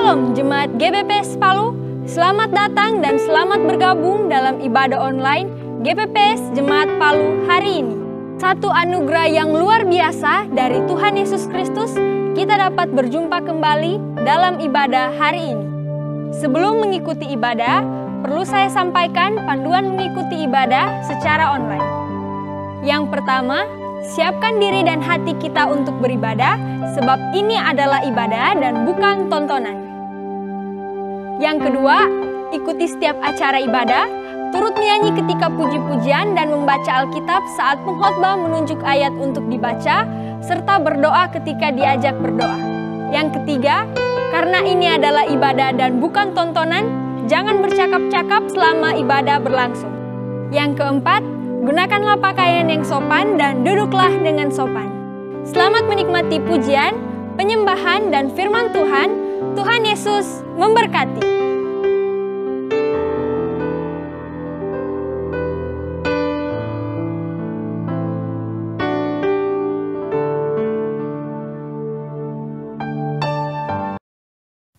Shalom Jemaat GBPS Palu, selamat datang dan selamat bergabung dalam ibadah online GBPS Jemaat Palu hari ini. Satu anugerah yang luar biasa dari Tuhan Yesus Kristus, kita dapat berjumpa kembali dalam ibadah hari ini. Sebelum mengikuti ibadah, perlu saya sampaikan panduan mengikuti ibadah secara online. Yang pertama, siapkan diri dan hati kita untuk beribadah, sebab ini adalah ibadah dan bukan tontonan. Yang kedua, ikuti setiap acara ibadah, turut menyanyi ketika puji-pujian dan membaca Alkitab saat pengkhotbah menunjuk ayat untuk dibaca, serta berdoa ketika diajak berdoa. Yang ketiga, karena ini adalah ibadah dan bukan tontonan, jangan bercakap-cakap selama ibadah berlangsung. Yang keempat, gunakanlah pakaian yang sopan dan duduklah dengan sopan. Selamat menikmati pujian, penyembahan, dan firman Tuhan. Tuhan Yesus memberkati.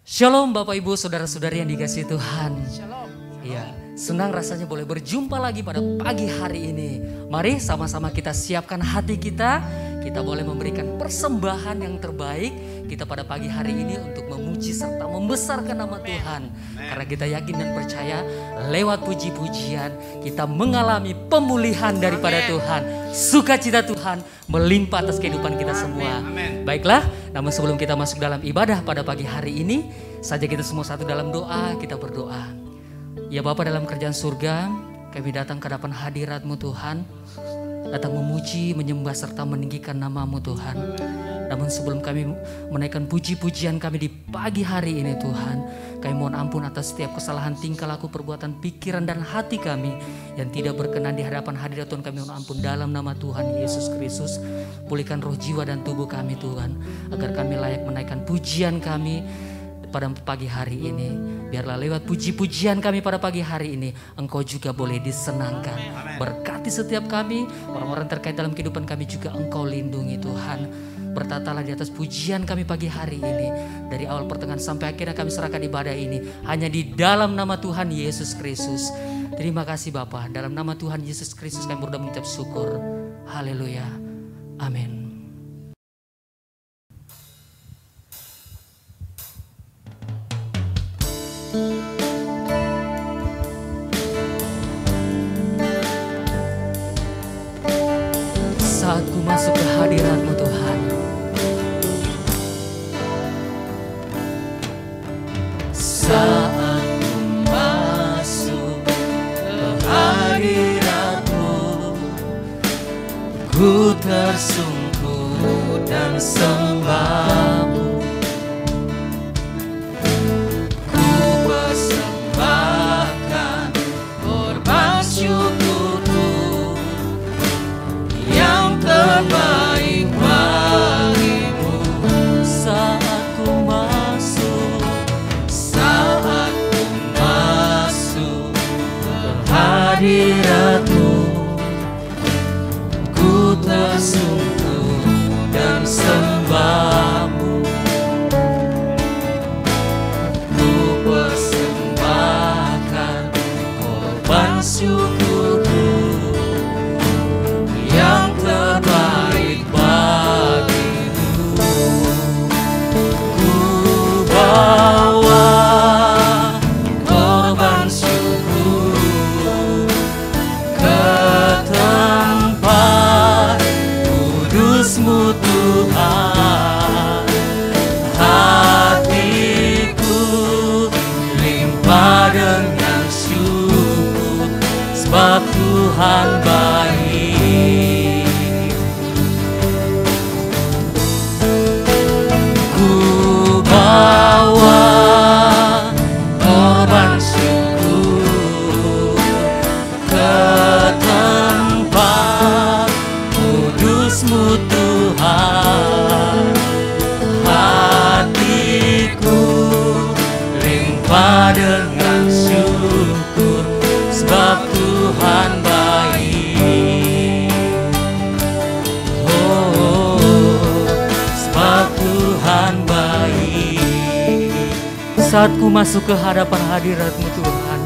Shalom Bapak Ibu Saudara-saudari yang dikasihi Tuhan. Iya, senang rasanya boleh berjumpa lagi pada pagi hari ini. Mari sama-sama kita siapkan hati kita. Kita boleh memberikan persembahan yang terbaik kita pada pagi hari ini untuk memuji serta membesarkan nama Tuhan. Karena kita yakin dan percaya lewat puji-pujian kita mengalami pemulihan daripada Tuhan. Sukacita Tuhan melimpah atas kehidupan kita semua. Baiklah, namun sebelum kita masuk dalam ibadah pada pagi hari ini, saja kita semua satu dalam doa, kita berdoa. Ya Bapa dalam kerajaan surga, kami datang ke hadapan hadirat-Mu Tuhan. Datang memuji, menyembah serta meninggikan nama-Mu Tuhan. Namun sebelum kami menaikkan puji-pujian kami di pagi hari ini Tuhan, kami mohon ampun atas setiap kesalahan tingkah laku, perbuatan, pikiran dan hati kami yang tidak berkenan di hadapan hadirat Tuhan. Kami mohon ampun dalam nama Tuhan Yesus Kristus. Pulihkan roh, jiwa dan tubuh kami Tuhan, agar kami layak menaikkan pujian kami pada pagi hari ini. Biarlah lewat puji-pujian kami pada pagi hari ini, Engkau juga boleh disenangkan. Berkati setiap kami, orang-orang terkait dalam kehidupan kami juga Engkau lindungi Tuhan. Bertatalah di atas pujian kami pagi hari ini. Dari awal pertengahan sampai akhirnya kami serahkan ibadah ini hanya di dalam nama Tuhan Yesus Kristus. Terima kasih Bapa, dalam nama Tuhan Yesus Kristus kami berdoa mengucap syukur. Haleluya. Amin. Saat ku masuk ke hadirat-Mu Tuhan, saat ku masuk ke hadirat-Mu, ku tersungkur dan sembah-Mu. Ku persembahkan korban syukurku yang terbaik bagimu. Saat ku masuk ke hadirat-Mu, ku tersungkur dan sembah-Mu. Ku persembahkan korban syukurku yang terbaik bagimu. Ku bawa korban syukur ke tempat kudus-Mu Tuhan. Hatiku limpah dengan syukur, sebab Tuhan baik. Ku bawa korban syukur ke tempat kudus-Mu Tuhan. Hatiku limpah dengan syukur, sebab Tuhan baik. saat ku masuk ke hadapan hadirat-Mu Tuhan.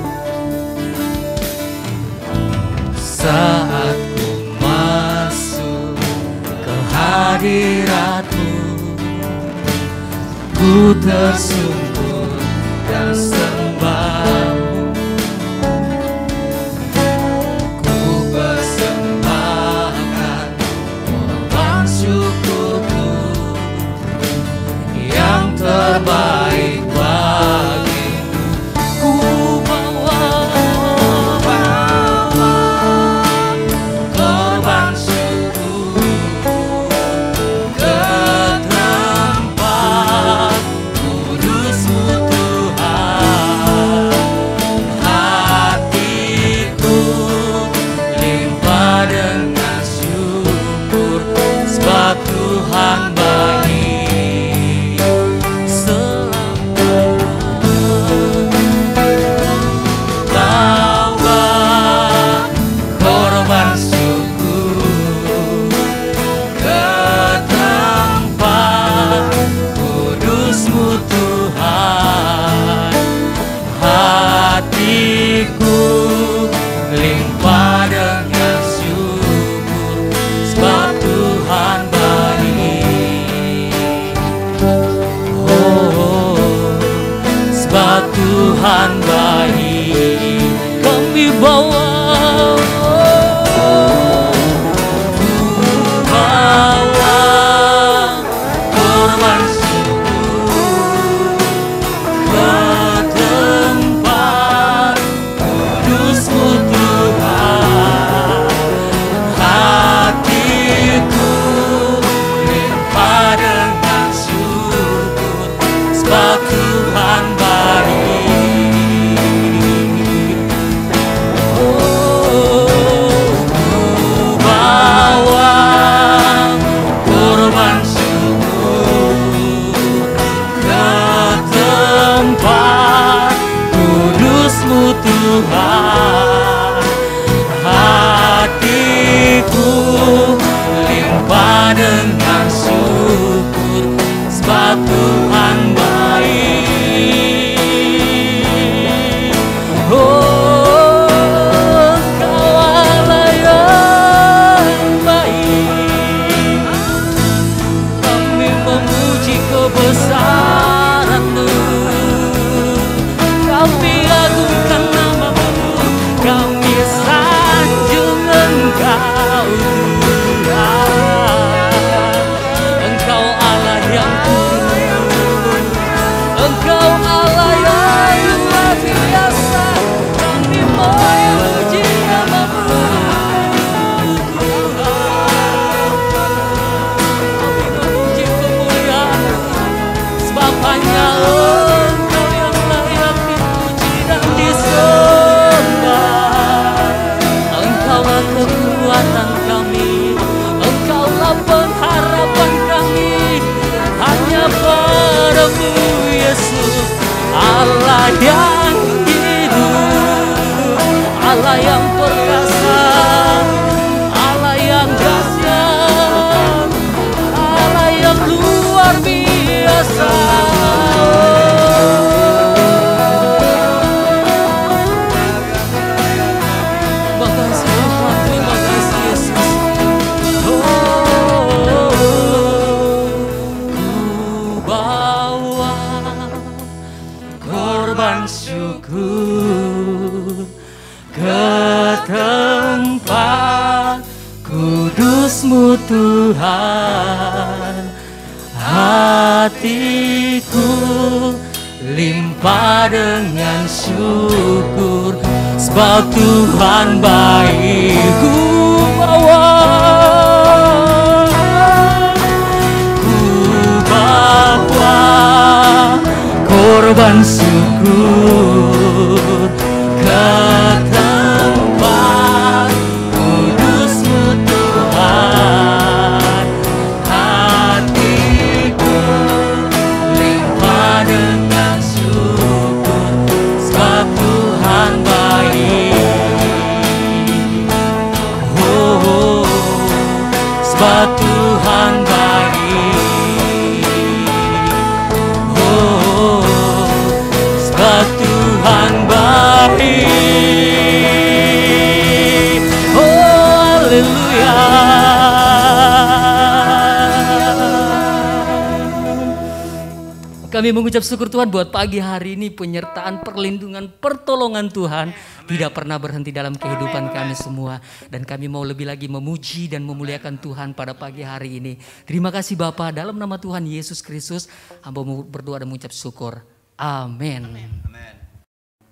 Saat ku masuk ke hadirat-Mu, ku tersungkur dan sembah-Mu. Ku persembahkan korban syukurku yang terbaik bagimu. Ku bawa korban syukur ke tempat kudus-Mu Tuhan. Hatiku limpah dengan syukur, sebab Tuhan baik. Tuhan baik, kami bawa korban syukur ke tempat kudus-Mu Tuhan. Hatiku limpah dengan syukur, sebab Tuhan baik. Tuhan, hatiku limpah dengan syukur, sebab Tuhan baik. Oh, Engkau Allah yang baik, kami memuji kebesaran-Mu, kami agungkan nama-Mu, kami sanjung Engkau Tuhan. Engkau Allah yang kudus, Engkau Allah yang luar biasa, kami memuji nama-Mu Tuhan. Kami memuji kemuliaan-Mu, sebab hanya Engkau yang layak dipuji dan disembah. Engkaulah kekuatan kami, Engkaulah pengharapan kami, hanya pada-Mu Yesus, Allah yang hidup, Allah yang perkasa, Allah yang dahsyat, Allah yang luar biasa. Syukur ke tempat kudus-Mu Tuhan. Hatiku limpah dengan syukur, sebab Tuhan baik. Ku bawa korban syukur ke tempat kudus-Mu Tuhan. Hatiku limpah dengan syukur, sebab Tuhan baik. Kami mengucap syukur Tuhan buat pagi hari ini penyertaan, perlindungan, pertolongan Tuhan tidak pernah berhenti dalam kehidupan kami semua. Dan kami mau lebih lagi memuji dan memuliakan Tuhan pada pagi hari ini. Terima kasih Bapa, dalam nama Tuhan Yesus Kristus hamba berdoa dan mengucap syukur. Amin.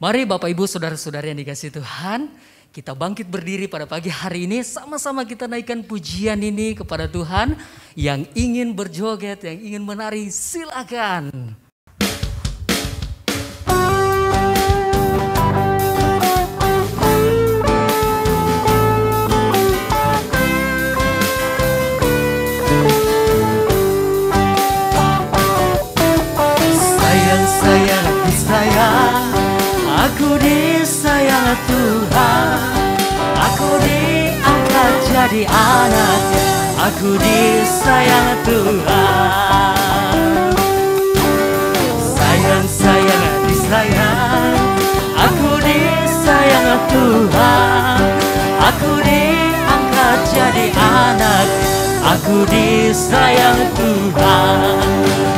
Mari Bapak Ibu saudara-saudara yang dikasihi Tuhan, kita bangkit berdiri pada pagi hari ini, sama-sama kita naikkan pujian ini kepada Tuhan. Yang ingin berjoget, yang ingin menari, silakan. Sayang, disayang, aku disayang Tuhan. Aku diangkat jadi anaknya, aku disayang Tuhan. Sayang, disayang, aku disayang Tuhan. Aku diangkat jadi anak, aku disayang Tuhan.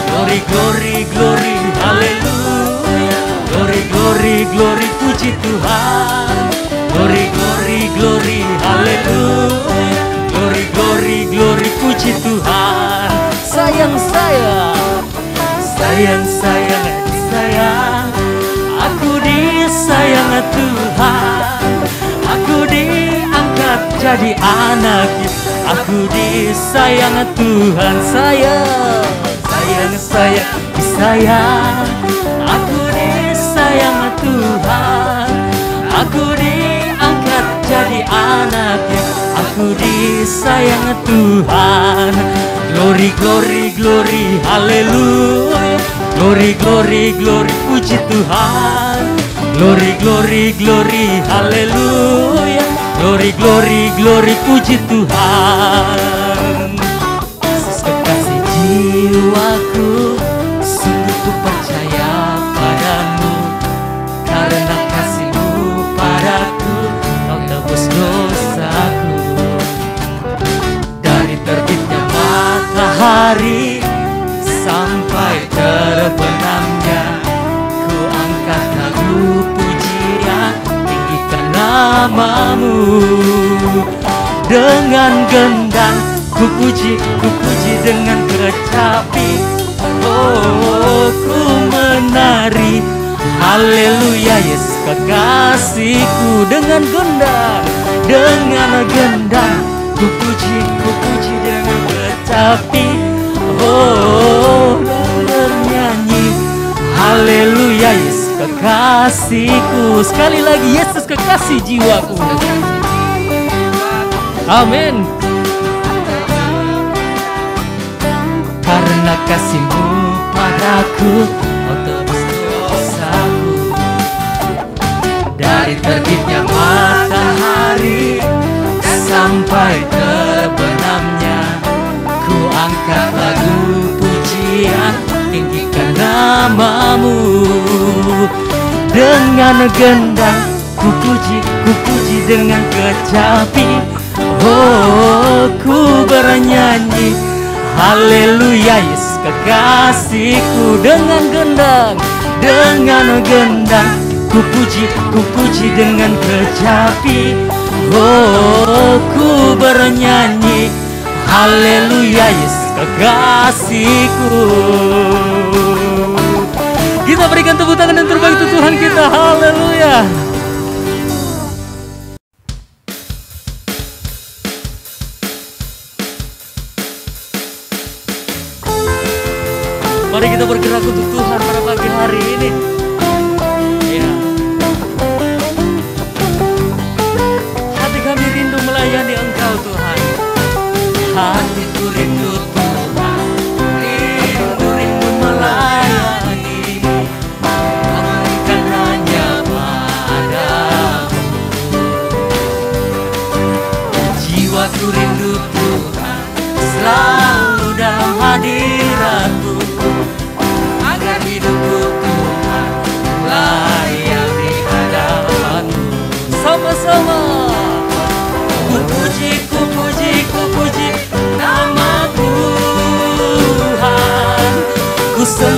Glory, glory, glory, haleluya. Glory, glory, glory, puji Tuhan. Glory, glory, glory, haleluya. Glory, glory, glory, puji Tuhan. Sayang, disayang, aku disayang Tuhan. Aku diangkat jadi anak, aku disayang Tuhan. Disayang, aku disayang Tuhan. Aku diangkat jadi anaknya, aku disayang Tuhan. Glory, glory, glory, haleluya. Glory, glory, glory, puji Tuhan. Glory, glory, glory, haleluya. Glory, glory, glory, puji Tuhan. Yesus kekasih jiwaku, sungguh ku percaya padamu. Karena kasih-Mu padaku, Kau tebus dosaku. Dari terbitnya matahari sampai terbenamnya, ku angkat lagu pujian, tinggikan nama-Mu. Dengan gendang ku puji dengan kecapi. Oh, ku menari, haleluya, Yesus kekasihku. Dengan gendang ku puji dengan kecapi. Oh, bernyanyi, haleluya, Yesus kekasihku. Sekali lagi, Yesus kekasih jiwaku. Amin. Karena kasih-Mu padaku, Kau tebus dosaku. Dari terbitnya matahari sampai terbenamnya, ku angkat lagu pujian, tinggikan nama-Mu. Dengan gendang ku puji dengan kecapi. Oh, ku bernyanyi, haleluya, Yesus kekasihku. Dengan gendang ku puji dengan kecapi. Oh, ku bernyanyi, haleluya, Yesus kekasihku. Kita berikan tepuk tangan yang terbaik untuk Tuhan kita. Haleluya. Mari kita bergerak untuk Tuhan pada pagi hari ini. Ya. Hati kami rindu melayani Engkau Tuhan. Hatiku rindu Tuhan, rindu melayani. Berikan hanya padamu. Jiwaku rindu Tuhan, selalu dalam hadirat-Mu. Agar hidupku Tuhan ku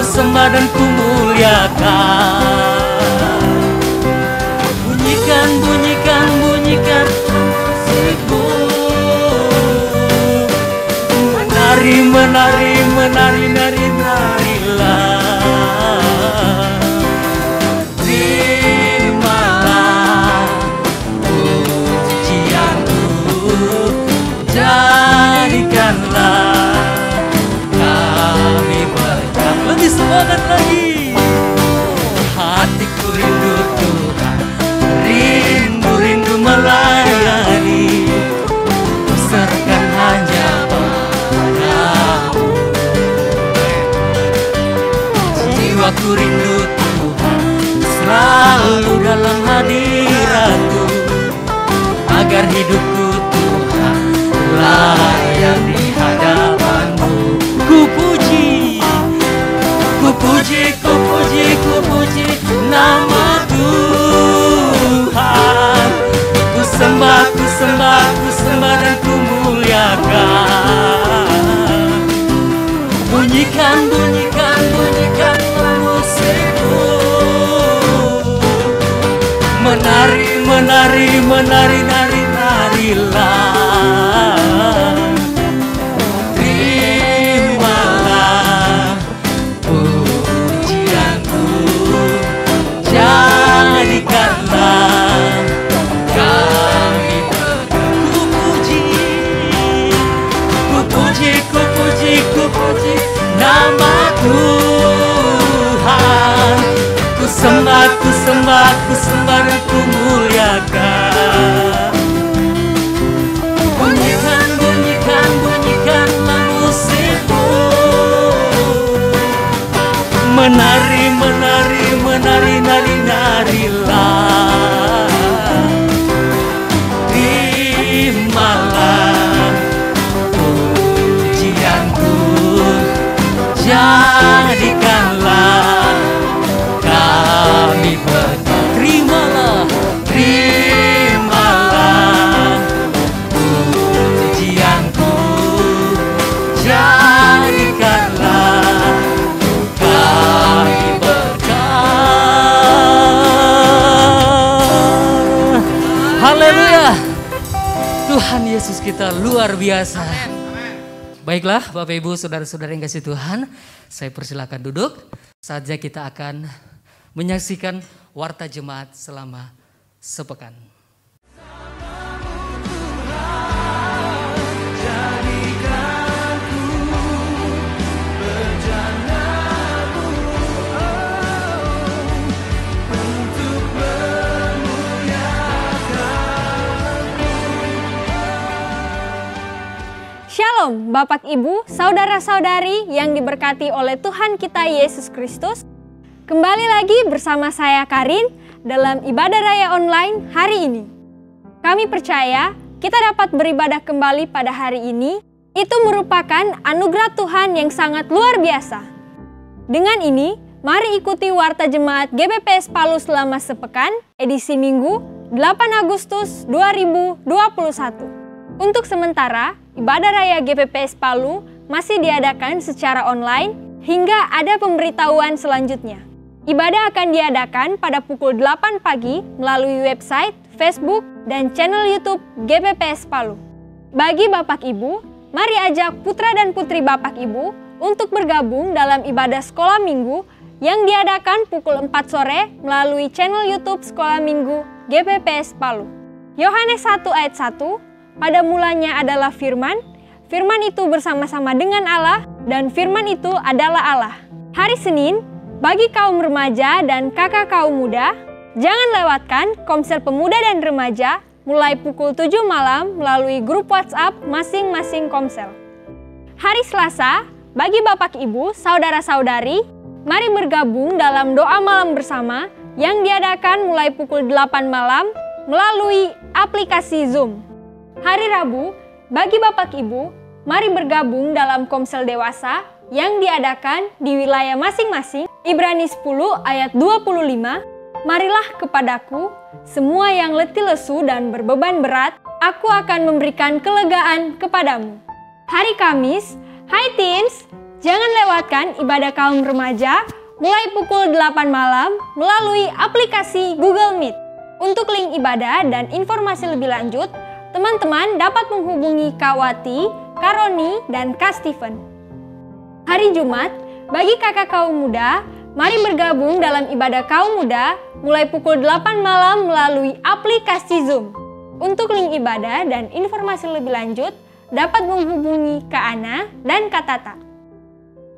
sembah dan ku muliakan. Bunyikan, bunyikan, bunyikan musikku. Menari, menari, menari, nari, narilah. Terimalah pujianku, jadikanlah kami berkat. Lebih semangat lagi. Hatiku rindu Tuhan, rindu melayani, serahkan hanya padamu. Jiwaku rindu Tuhan, selalu dalam hadirat-Mu, agar hidupku Tuhan layak di hadapan-Mu. Ku puji, ku puji, ku puji, ku puji nama Tuhan. Ku sembah, ku sembah, ku sembah dan ku muliakan. Bunyikan, bunyikan, bunyikan musikku. Menari, menari, menari, nari, narilah. Terimalah pujianku, jadikanlah kami berkat. Ku puji, ku puji, ku puji, ku puji nama Tuhan. Ku sembah, ku sembah, ku sembah dan ku muliakan. Bunyikan, bunyikan, bunyikanlah musikku. Menari, menari, menari, nari, narilah. Terimalah pujianku, jadikanlah kami berkat. Terimalah, terimalah pujianku, jadikanlah kami berkat. Haleluya. Tuhan Yesus kita luar biasa. Baiklah Bapak Ibu Saudara-saudara yang kasih Tuhan, saya persilakan duduk. Saatnya kita akan menyaksikan Warta Jemaat selama sepekan. Shalom Bapak Ibu, Saudara-saudari yang diberkati oleh Tuhan kita Yesus Kristus. Kembali lagi bersama saya Karin dalam ibadah raya online hari ini. Kami percaya kita dapat beribadah kembali pada hari ini, itu merupakan anugerah Tuhan yang sangat luar biasa. Dengan ini, mari ikuti Warta Jemaat GBPS Palu selama sepekan, edisi Minggu 8 Agustus 2021. Untuk sementara, ibadah raya GBPS Palu masih diadakan secara online hingga ada pemberitahuan selanjutnya. Ibadah akan diadakan pada pukul 8 pagi melalui website, Facebook, dan channel YouTube GBPS Palu. Bagi Bapak Ibu, mari ajak putra dan putri Bapak Ibu untuk bergabung dalam ibadah sekolah minggu yang diadakan pukul 4 sore melalui channel YouTube Sekolah Minggu GBPS Palu. Yohanes 1 ayat 1, pada mulanya adalah firman, firman itu bersama-sama dengan Allah, dan firman itu adalah Allah. Hari Senin, bagi kaum remaja dan kakak kaum muda, jangan lewatkan Komsel Pemuda dan Remaja mulai pukul 7 malam melalui grup WhatsApp masing-masing Komsel. Hari Selasa, bagi Bapak Ibu, Saudara-saudari, mari bergabung dalam doa malam bersama yang diadakan mulai pukul 8 malam melalui aplikasi Zoom. Hari Rabu, bagi Bapak Ibu, mari bergabung dalam Komsel Dewasa yang diadakan di wilayah masing-masing. Ibrani 10 ayat 25, marilah kepadaku, semua yang letih lesu dan berbeban berat, aku akan memberikan kelegaan kepadamu. Hari Kamis, hai teens, Jangan lewatkan ibadah kaum remaja mulai pukul 8 malam melalui aplikasi Google Meet. Untuk link ibadah dan informasi lebih lanjut, teman-teman dapat menghubungi Kak Wati, Kak Roni, dan Kak Steven. Hari Jumat, bagi kakak kaum muda, mari bergabung dalam ibadah kaum muda mulai pukul 8 malam melalui aplikasi Zoom. Untuk link ibadah dan informasi lebih lanjut, dapat menghubungi Kak Ana dan Kak Tata.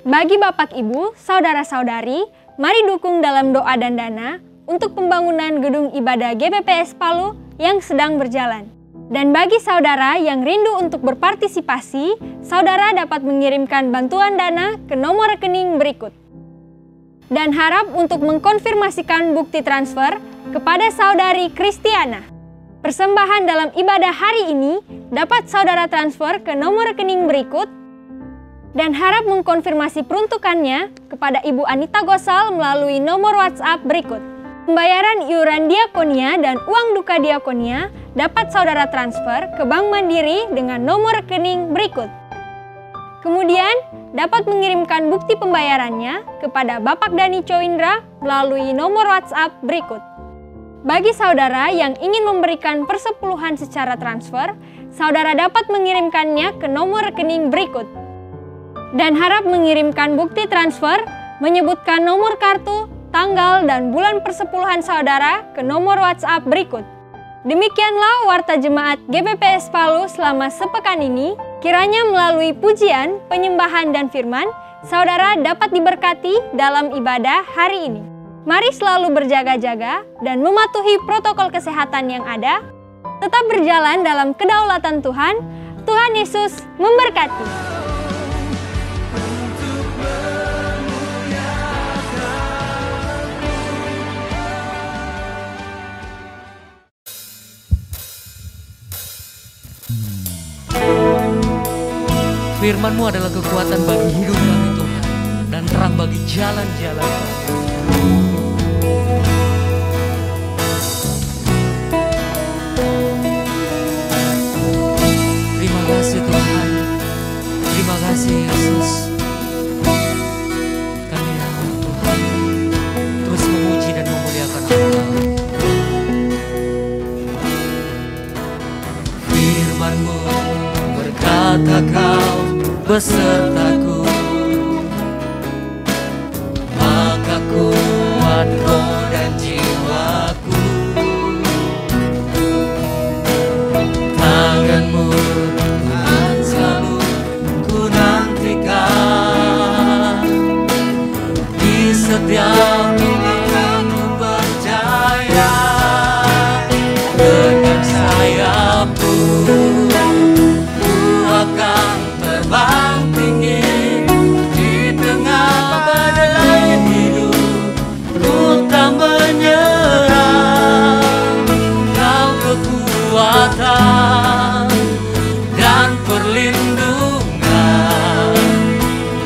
Bagi Bapak Ibu, Saudara-saudari, mari dukung dalam doa dan dana untuk pembangunan gedung ibadah GPPS Palu yang sedang berjalan. Dan bagi saudara yang rindu untuk berpartisipasi, saudara dapat mengirimkan bantuan dana ke nomor rekening berikut. Dan harap untuk mengkonfirmasikan bukti transfer kepada saudari Kristiana. Persembahan dalam ibadah hari ini dapat saudara transfer ke nomor rekening berikut. Dan harap mengkonfirmasi peruntukannya kepada Ibu Anita Gosal melalui nomor WhatsApp berikut. Pembayaran iuran diakonia dan uang duka diakonia dapat saudara transfer ke Bank Mandiri dengan nomor rekening berikut. Kemudian, dapat mengirimkan bukti pembayarannya kepada Bapak Dani Coindra melalui nomor WhatsApp berikut. Bagi saudara yang ingin memberikan persepuluhan secara transfer, saudara dapat mengirimkannya ke nomor rekening berikut. Dan harap mengirimkan bukti transfer menyebutkan nomor kartu, tanggal, dan bulan persepuluhan saudara ke nomor WhatsApp berikut. Demikianlah warta jemaat GPPS Palu selama sepekan ini. Kiranya melalui pujian, penyembahan, dan firman, saudara dapat diberkati dalam ibadah hari ini. Mari selalu berjaga-jaga dan mematuhi protokol kesehatan yang ada. Tetap berjalan dalam kedaulatan Tuhan. Tuhan Yesus memberkati. Firman-Mu adalah kekuatan bagi hidup kami Tuhan, dan terang bagi jalan-jalan kami. Terima kasih Tuhan, terima kasih Yesus. Kami rawat Tuhan, terus memuji dan memuliakan Engkau. Firman-Mu berkata Kau besertaku, maka kuat roh dan jiwaku. Tangan-Mu Tuhan selalu ku nantikan, di setiap langkahku percaya, dengan sayap-Mu ku akan terbang tinggi di tengah badai hidup. Ku tak menyerah, Kau kekuatan dan perlindungan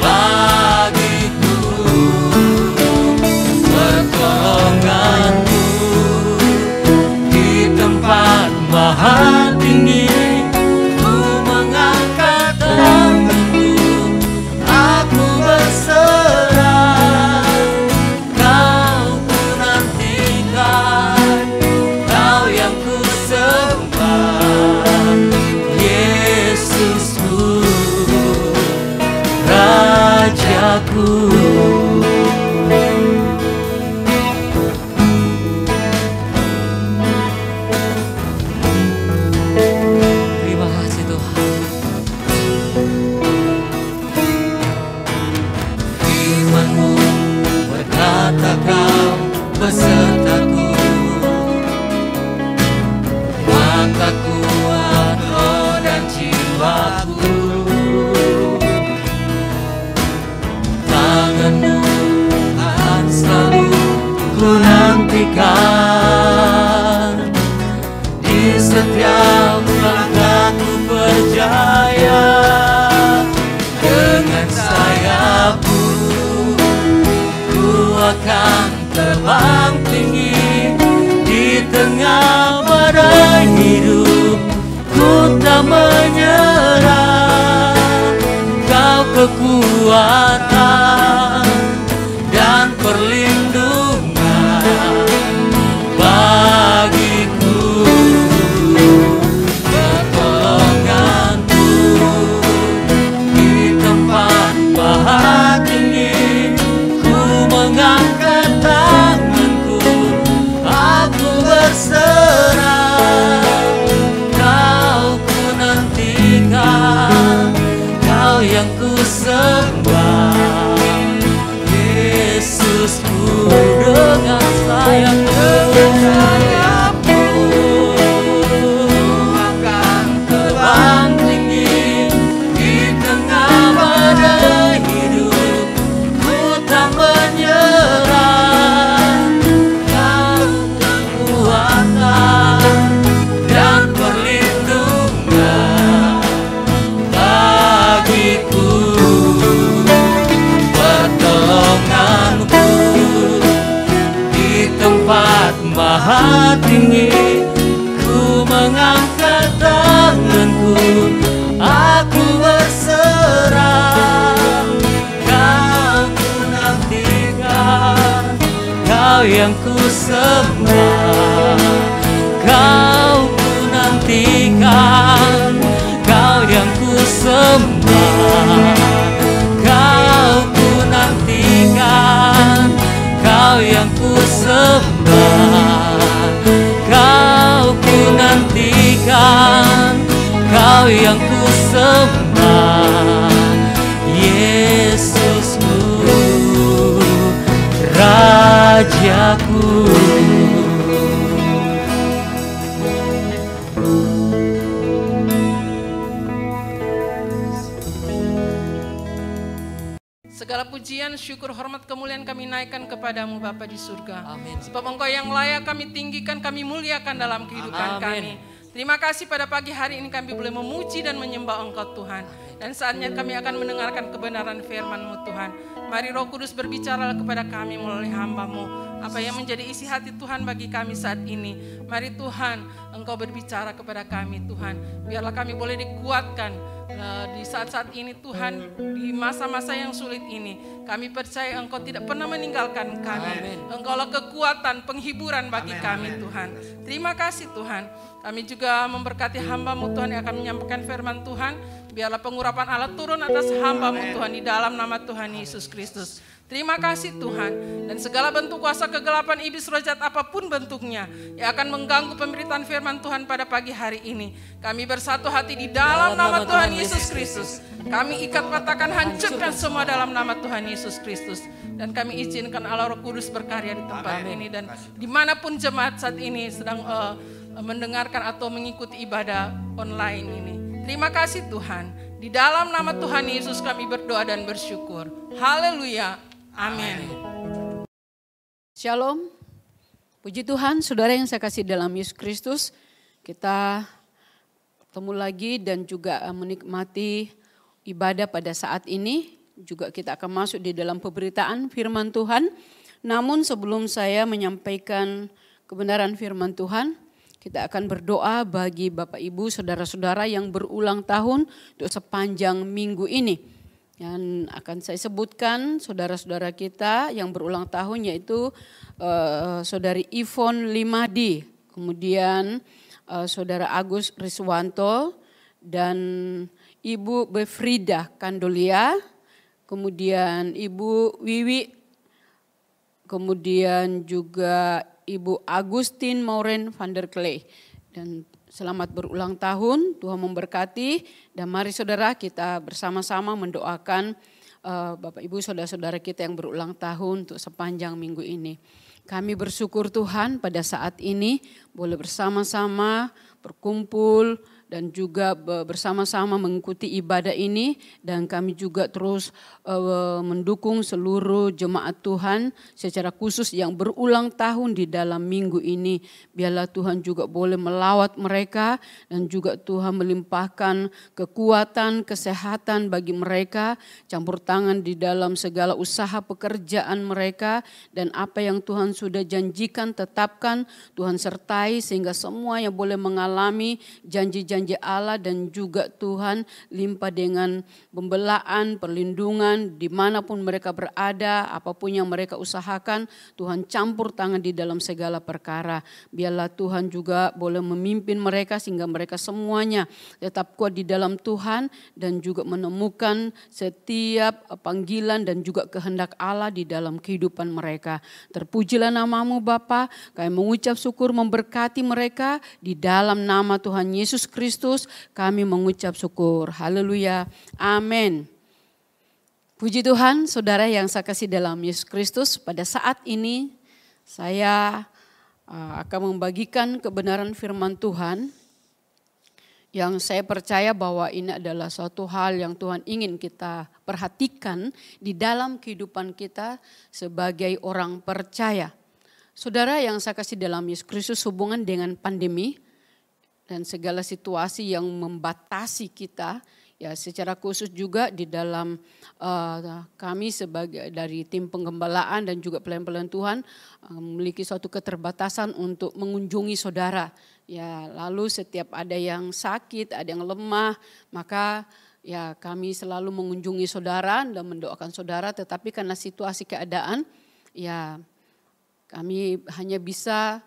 bagiku. Pertolongan-Mu di tempat maha tinggi. Terima kasih Tuhan. Firman-Mu berkata Kau besertaku, maka kuat roh dan jiwaku. Tangan-Mu akan selalu ku nantikan, di setiap langkahku berjaya. Dengan sayap-Mu ku akan terbang tinggi di tengah badai hidup. Ku tak menyerah, Kau kekuatan dan perlindungan bagiku, pertolonganmu di tempat maha tinggi. Ku mengangkat tanganku, aku berserah, Kau ku nantikan, Kau yang ku sembah. Yesusku, dengan sayang sayapmu akan terbang tinggi di tengah badai hidup. Ku tak menyerah, Kau kekuatan dan perlindungan bagiku, pertolonganku di tempat maha tinggi. Ku mengangkat tanganku, aku berserah, Kau ku nantikan, Kau yang ku sembah. Kau ku nantikan, Kau yang ku sembah. Kau ku nantikan, Kau yang ku sembah. Kau ku nantikan, Kau yang ku sembah. Yesusku, Rajaku. Segala pujian, syukur, hormat, kemuliaan kami naikkan kepadamu Bapa di surga. Amin. Sebab Engkau yang layak kami tinggikan, kami muliakan dalam kehidupan Amin. kami. Terima kasih pada pagi hari ini kami boleh memuji dan menyembah Engkau Tuhan. Dan saatnya kami akan mendengarkan kebenaran firman-Mu Tuhan. Mari Roh Kudus berbicara kepada kami melalui hamba-Mu. Apa yang menjadi isi hati Tuhan bagi kami saat ini. Mari Tuhan, Engkau berbicara kepada kami Tuhan. Biarlah kami boleh dikuatkan di saat-saat ini Tuhan, di masa-masa yang sulit ini. Kami percaya Engkau tidak pernah meninggalkan kami. Engkaulah kekuatan, penghiburan bagi kami Tuhan. Terima kasih Tuhan. Kami juga memberkati hamba-Mu Tuhan yang akan menyampaikan firman Tuhan. Biarlah pengurapan Allah turun atas hamba-Mu Tuhan di dalam nama Tuhan Yesus Kristus. Terima kasih Tuhan. Dan segala bentuk kuasa kegelapan iblis roh jahat apapun bentuknya yang akan mengganggu pemberitaan firman Tuhan pada pagi hari ini, kami bersatu hati di dalam nama Tuhan Yesus Kristus. Kami ikat, patahkan, hancurkan semua dalam nama Tuhan Yesus Kristus. Dan kami izinkan Allah Roh Kudus berkarya di tempat ini. Dan dimanapun jemaat saat ini sedang mendengarkan atau mengikuti ibadah online ini. Terima kasih Tuhan. Di dalam nama Tuhan Yesus kami berdoa dan bersyukur. Haleluya. Amin. Shalom. Puji Tuhan, saudara yang saya kasih dalam Yesus Kristus. Kita ketemu lagi dan juga menikmati ibadah pada saat ini. Juga kita akan masuk di dalam pemberitaan firman Tuhan. Namun sebelum saya menyampaikan kebenaran firman Tuhan, kita akan berdoa bagi Bapak Ibu, saudara-saudara yang berulang tahun untuk sepanjang minggu ini. Dan akan saya sebutkan saudara-saudara kita yang berulang tahun, yaitu Saudari Ivon Limadi, kemudian Saudara Agus Riswanto dan Ibu Befrida Kandolia, kemudian Ibu Wiwi, kemudian juga Ibu Agustin Maureen van der Klee. Dan selamat berulang tahun, Tuhan memberkati. Dan mari saudara kita bersama-sama mendoakan Bapak Ibu saudara-saudara kita yang berulang tahun untuk sepanjang minggu ini. Kami bersyukur Tuhan pada saat ini boleh bersama-sama berkumpul dan juga bersama-sama mengikuti ibadah ini. Dan kami juga terus mendukung seluruh jemaat Tuhan secara khusus yang berulang tahun di dalam minggu ini. Biarlah Tuhan juga boleh melawat mereka dan juga Tuhan melimpahkan kekuatan, kesehatan bagi mereka, campur tangan di dalam segala usaha pekerjaan mereka, dan apa yang Tuhan sudah janjikan tetapkan, Tuhan sertai sehingga semua yang boleh mengalami janji-janji janji Allah dan juga Tuhan limpah dengan pembelaan, perlindungan dimanapun mereka berada, apapun yang mereka usahakan, Tuhan campur tangan di dalam segala perkara. Biarlah Tuhan juga boleh memimpin mereka sehingga mereka semuanya tetap kuat di dalam Tuhan dan juga menemukan setiap panggilan dan juga kehendak Allah di dalam kehidupan mereka. Terpujilah nama-Mu Bapa, kami mengucap syukur memberkati mereka di dalam nama Tuhan Yesus Kristus kami mengucap syukur. Haleluya. Amin. Puji Tuhan, saudara yang saya kasih dalam Yesus Kristus, pada saat ini saya akan membagikan kebenaran firman Tuhan yang saya percaya bahwa ini adalah suatu hal yang Tuhan ingin kita perhatikan di dalam kehidupan kita sebagai orang percaya. Saudara yang saya kasih dalam Yesus Kristus, hubungan dengan pandemi dan segala situasi yang membatasi kita, ya secara khusus juga di dalam kami sebagai dari tim penggembalaan dan juga pelayan-pelayan Tuhan memiliki suatu keterbatasan untuk mengunjungi saudara. Ya, lalu setiap ada yang sakit, ada yang lemah, maka ya kami selalu mengunjungi saudara dan mendoakan saudara, tetapi karena situasi keadaan, ya kami hanya bisa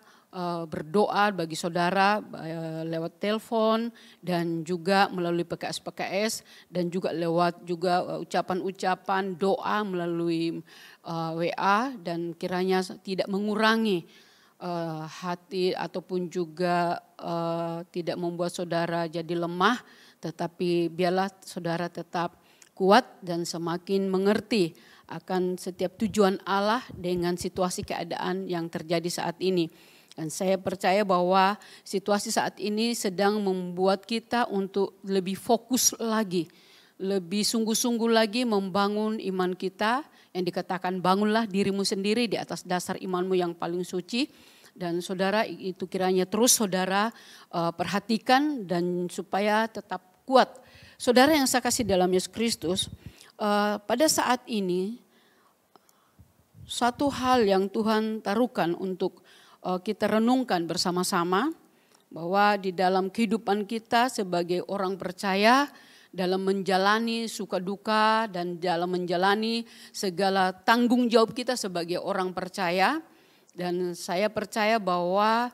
berdoa bagi saudara lewat telepon dan juga melalui PKS dan juga lewat juga ucapan-ucapan doa melalui WA, dan kiranya tidak mengurangi hati ataupun juga tidak membuat saudara jadi lemah, tetapi biarlah saudara tetap kuat dan semakin mengerti akan setiap tujuan Allah dengan situasi keadaan yang terjadi saat ini. Dan saya percaya bahwa situasi saat ini sedang membuat kita untuk lebih fokus lagi, lebih sungguh-sungguh lagi membangun iman kita, yang dikatakan bangunlah dirimu sendiri di atas dasar imanmu yang paling suci. Dan saudara, itu kiranya terus saudara perhatikan dan supaya tetap kuat. Saudara yang saya kasih dalam Yesus Kristus, pada saat ini satu hal yang Tuhan taruhkan untuk kita renungkan bersama-sama, bahwa di dalam kehidupan kita sebagai orang percaya, dalam menjalani suka duka dan dalam menjalani segala tanggung jawab kita sebagai orang percaya. Dan saya percaya bahwa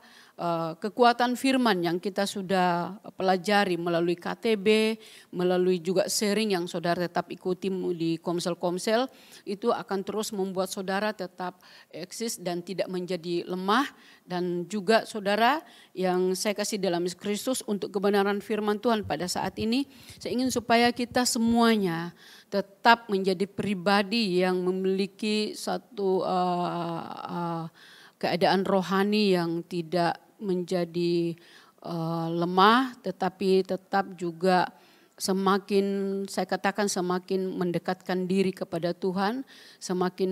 kekuatan firman yang kita sudah pelajari melalui KTB, melalui juga sharing yang saudara tetap ikuti di komsel-komsel, itu akan terus membuat saudara tetap eksis dan tidak menjadi lemah. Dan juga saudara yang saya kasih dalam Yesus Kristus untuk kebenaran firman Tuhan pada saat ini, saya ingin supaya kita semuanya tetap menjadi pribadi yang memiliki satu keadaan rohani yang tidak menjadi lemah, tetapi tetap juga semakin, saya katakan semakin mendekatkan diri kepada Tuhan, semakin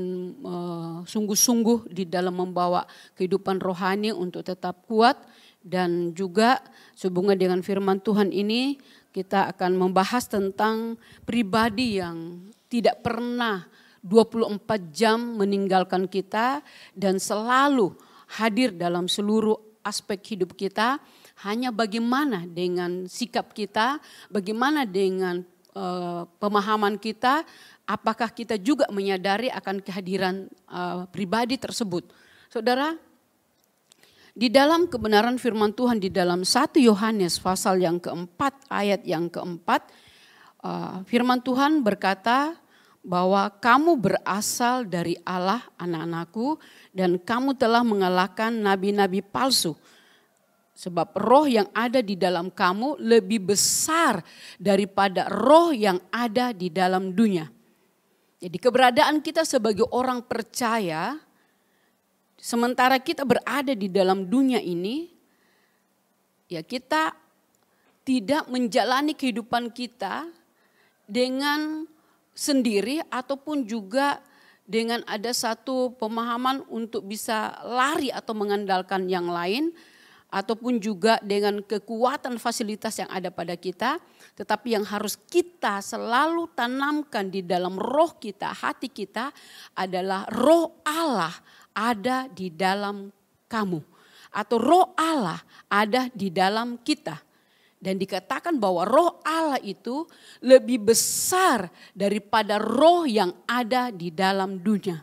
sungguh-sungguh di dalam membawa kehidupan rohani untuk tetap kuat. Dan juga sehubungan dengan firman Tuhan ini, kita akan membahas tentang pribadi yang tidak pernah 24 jam meninggalkan kita dan selalu hadir dalam seluruh aspek hidup kita. Hanya bagaimana dengan sikap kita, bagaimana dengan pemahaman kita, apakah kita juga menyadari akan kehadiran pribadi tersebut. Saudara, di dalam kebenaran firman Tuhan di dalam 1 Yohanes pasal yang keempat ayat yang keempat, firman Tuhan berkata bahwa kamu berasal dari Allah anak-anakku dan kamu telah mengalahkan nabi-nabi palsu. Sebab roh yang ada di dalam kamu lebih besar daripada roh yang ada di dalam dunia. Jadi keberadaan kita sebagai orang percaya, sementara kita berada di dalam dunia ini, ya kita tidak menjalani kehidupan kita dengan sendiri ataupun juga dengan ada satu pemahaman untuk bisa lari atau mengandalkan yang lain, ataupun juga dengan kekuatan fasilitas yang ada pada kita, tetapi yang harus kita selalu tanamkan di dalam roh kita, hati kita adalah roh Allah ada di dalam kamu, atau roh Allah ada di dalam kita. Dan dikatakan bahwa roh Allah itu lebih besar daripada roh yang ada di dalam dunia.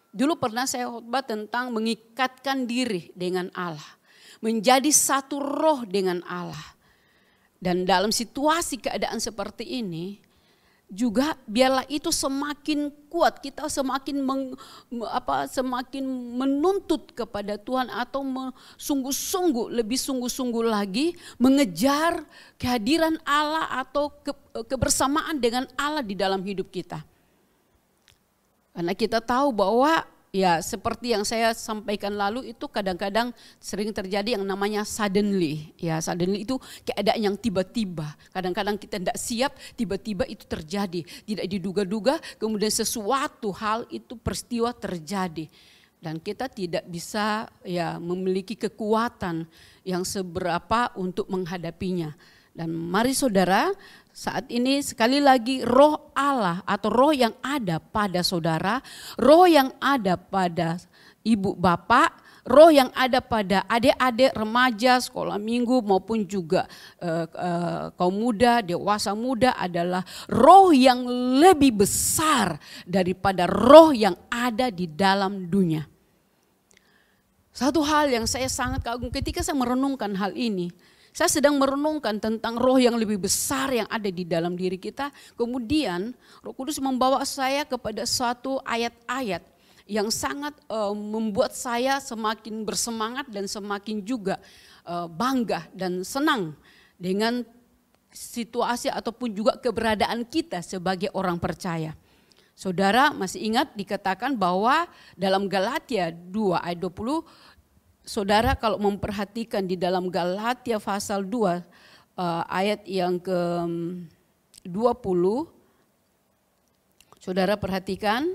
Dulu pernah saya khotbah tentang mengikatkan diri dengan Allah. Menjadi satu roh dengan Allah. Dan dalam situasi keadaan seperti ini, juga biarlah itu semakin kuat, kita semakin semakin menuntut kepada Tuhan atau lebih sungguh-sungguh lagi mengejar kehadiran Allah atau kebersamaan dengan Allah di dalam hidup kita. Karena kita tahu bahwa ya seperti yang saya sampaikan lalu itu kadang-kadang sering terjadi yang namanya suddenly. Ya suddenly itu keadaan yang tiba-tiba. Kadang-kadang kita tidak siap, tiba-tiba itu terjadi. Tidak diduga-duga, kemudian sesuatu hal itu peristiwa terjadi. Dan kita tidak bisa ya memiliki kekuatan yang seberapa untuk menghadapinya. Dan mari saudara, saat ini sekali lagi roh Allah atau roh yang ada pada saudara, roh yang ada pada ibu bapak, roh yang ada pada adik-adik remaja, sekolah minggu maupun juga kaum muda, dewasa muda adalah roh yang lebih besar daripada roh yang ada di dalam dunia. Satu hal yang saya sangat kagum ketika saya merenungkan hal ini. Saya sedang merenungkan tentang roh yang lebih besar yang ada di dalam diri kita. Kemudian Roh Kudus membawa saya kepada suatu ayat-ayat yang sangat membuat saya semakin bersemangat dan semakin juga bangga dan senang dengan situasi ataupun juga keberadaan kita sebagai orang percaya. Saudara masih ingat dikatakan bahwa dalam Galatia 2 ayat 20, saudara kalau memperhatikan di dalam Galatia pasal 2 ayat yang ke-20, saudara perhatikan,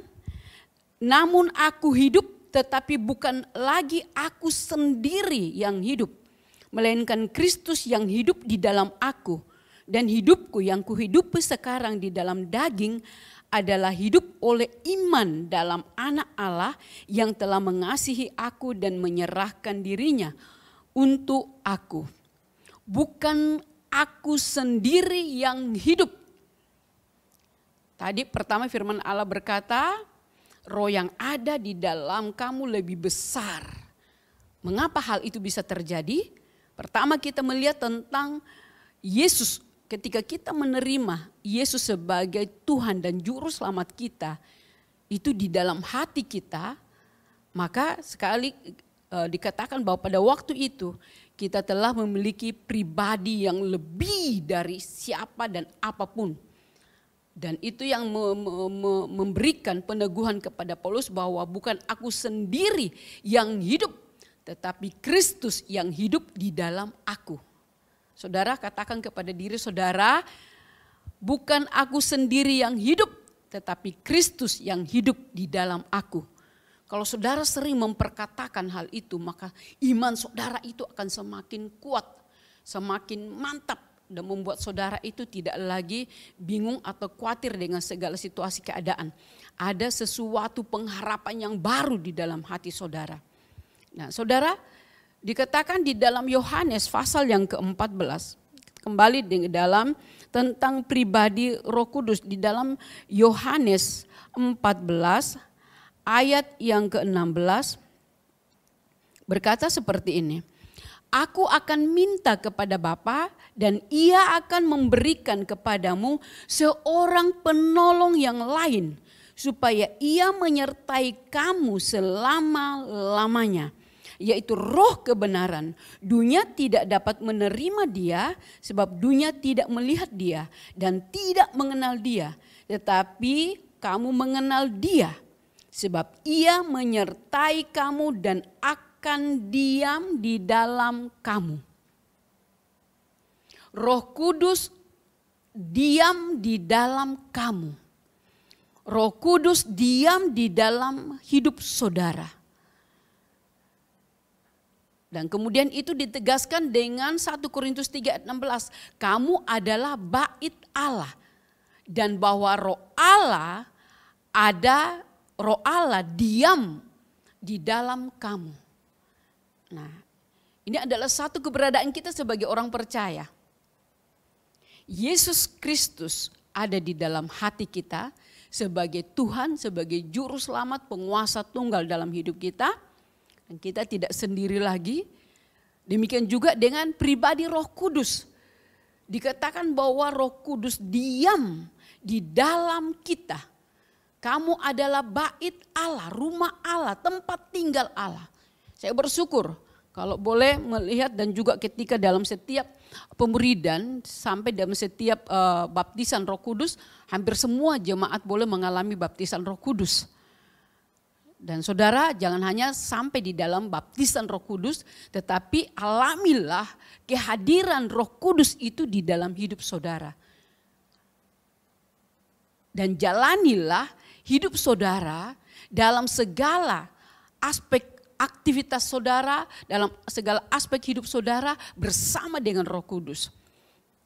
namun aku hidup tetapi bukan lagi aku sendiri yang hidup, melainkan Kristus yang hidup di dalam aku. Dan hidupku yang kuhidupi sekarang di dalam daging adalah hidup oleh iman dalam anak Allah yang telah mengasihi aku dan menyerahkan dirinya untuk aku. Bukan aku sendiri yang hidup. Tadi pertama firman Allah berkata, roh yang ada di dalam kamu lebih besar. Mengapa hal itu bisa terjadi? Pertama kita melihat tentang Yesus. Ketika kita menerima Yesus sebagai Tuhan dan Juru Selamat kita, itu di dalam hati kita, maka sekali dikatakan bahwa pada waktu itu kita telah memiliki pribadi yang lebih dari siapa dan apapun. Dan itu yang memberikan peneguhan kepada Paulus bahwa bukan aku sendiri yang hidup, tetapi Kristus yang hidup di dalam aku. Saudara katakan kepada diri saudara, bukan aku sendiri yang hidup, tetapi Kristus yang hidup di dalam aku. Kalau saudara sering memperkatakan hal itu, maka iman saudara itu akan semakin kuat, semakin mantap. Dan membuat saudara itu tidak lagi bingung atau khawatir dengan segala situasi keadaan. Ada sesuatu pengharapan yang baru di dalam hati saudara. Nah saudara, dikatakan di dalam Yohanes pasal yang ke-14, kembali di dalam tentang pribadi Roh Kudus di dalam Yohanes 14 ayat yang ke-16 berkata seperti ini. Aku akan minta kepada Bapa dan Ia akan memberikan kepadamu seorang penolong yang lain supaya Ia menyertai kamu selama-lamanya. Yaitu roh kebenaran. Dunia tidak dapat menerima dia sebab dunia tidak melihat dia dan tidak mengenal dia. Tetapi kamu mengenal dia sebab ia menyertai kamu dan akan diam di dalam kamu. Roh Kudus diam di dalam kamu. Roh Kudus diam di dalam hidup saudara. Dan kemudian itu ditegaskan dengan 1 Korintus 3 ayat 16. Kamu adalah bait Allah. Dan bahwa roh Allah diam di dalam kamu. Nah ini adalah satu keberadaan kita sebagai orang percaya. Yesus Kristus ada di dalam hati kita sebagai Tuhan, sebagai juru selamat, penguasa tunggal dalam hidup kita. Dan kita tidak sendiri lagi. Demikian juga dengan pribadi Roh Kudus. Dikatakan bahwa Roh Kudus diam di dalam kita. Kamu adalah bait Allah, rumah Allah, tempat tinggal Allah. Saya bersyukur kalau boleh melihat dan juga ketika dalam setiap pemuridan sampai dalam setiap baptisan Roh Kudus, hampir semua jemaat boleh mengalami baptisan Roh Kudus. Dan saudara jangan hanya sampai di dalam baptisan Roh Kudus, tetapi alamilah kehadiran Roh Kudus itu di dalam hidup saudara. Dan jalanilah hidup saudara dalam segala aspek aktivitas saudara, dalam segala aspek hidup saudara bersama dengan Roh Kudus.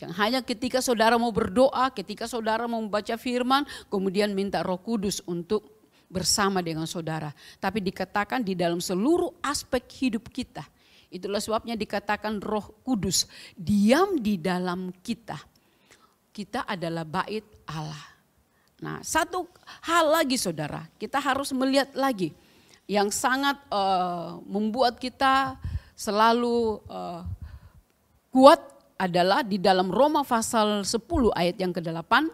Jangan hanya ketika saudara mau berdoa, ketika saudara mau membaca firman, kemudian minta Roh Kudus untuk bersama dengan saudara. Tapi dikatakan di dalam seluruh aspek hidup kita. Itulah sebabnya dikatakan Roh Kudus diam di dalam kita. Kita adalah bait Allah. Nah, satu hal lagi saudara, kita harus melihat lagi yang sangat membuat kita selalu kuat adalah di dalam Roma pasal 10 ayat yang ke-8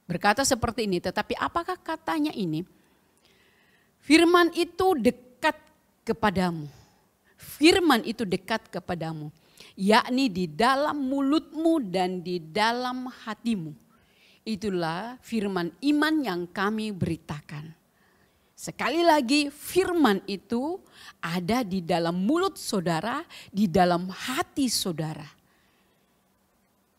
berkata seperti ini. Tetapi apakah katanya ini? Firman itu dekat kepadamu. Firman itu dekat kepadamu. Yakni di dalam mulutmu dan di dalam hatimu. Itulah firman iman yang kami beritakan. Sekali lagi firman itu ada di dalam mulut saudara, di dalam hati saudara.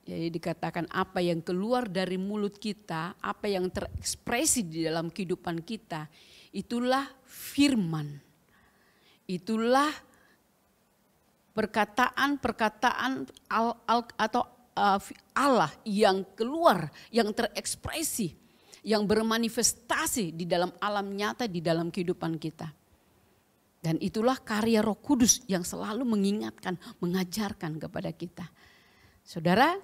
Jadi dikatakan apa yang keluar dari mulut kita, apa yang terekspresi di dalam kehidupan kita, itulah firman. Itulah perkataan-perkataan atau Allah yang keluar, yang terekspresi, yang bermanifestasi di dalam alam nyata, di dalam kehidupan kita. Dan itulah karya Roh Kudus yang selalu mengingatkan, mengajarkan kepada kita. Saudara,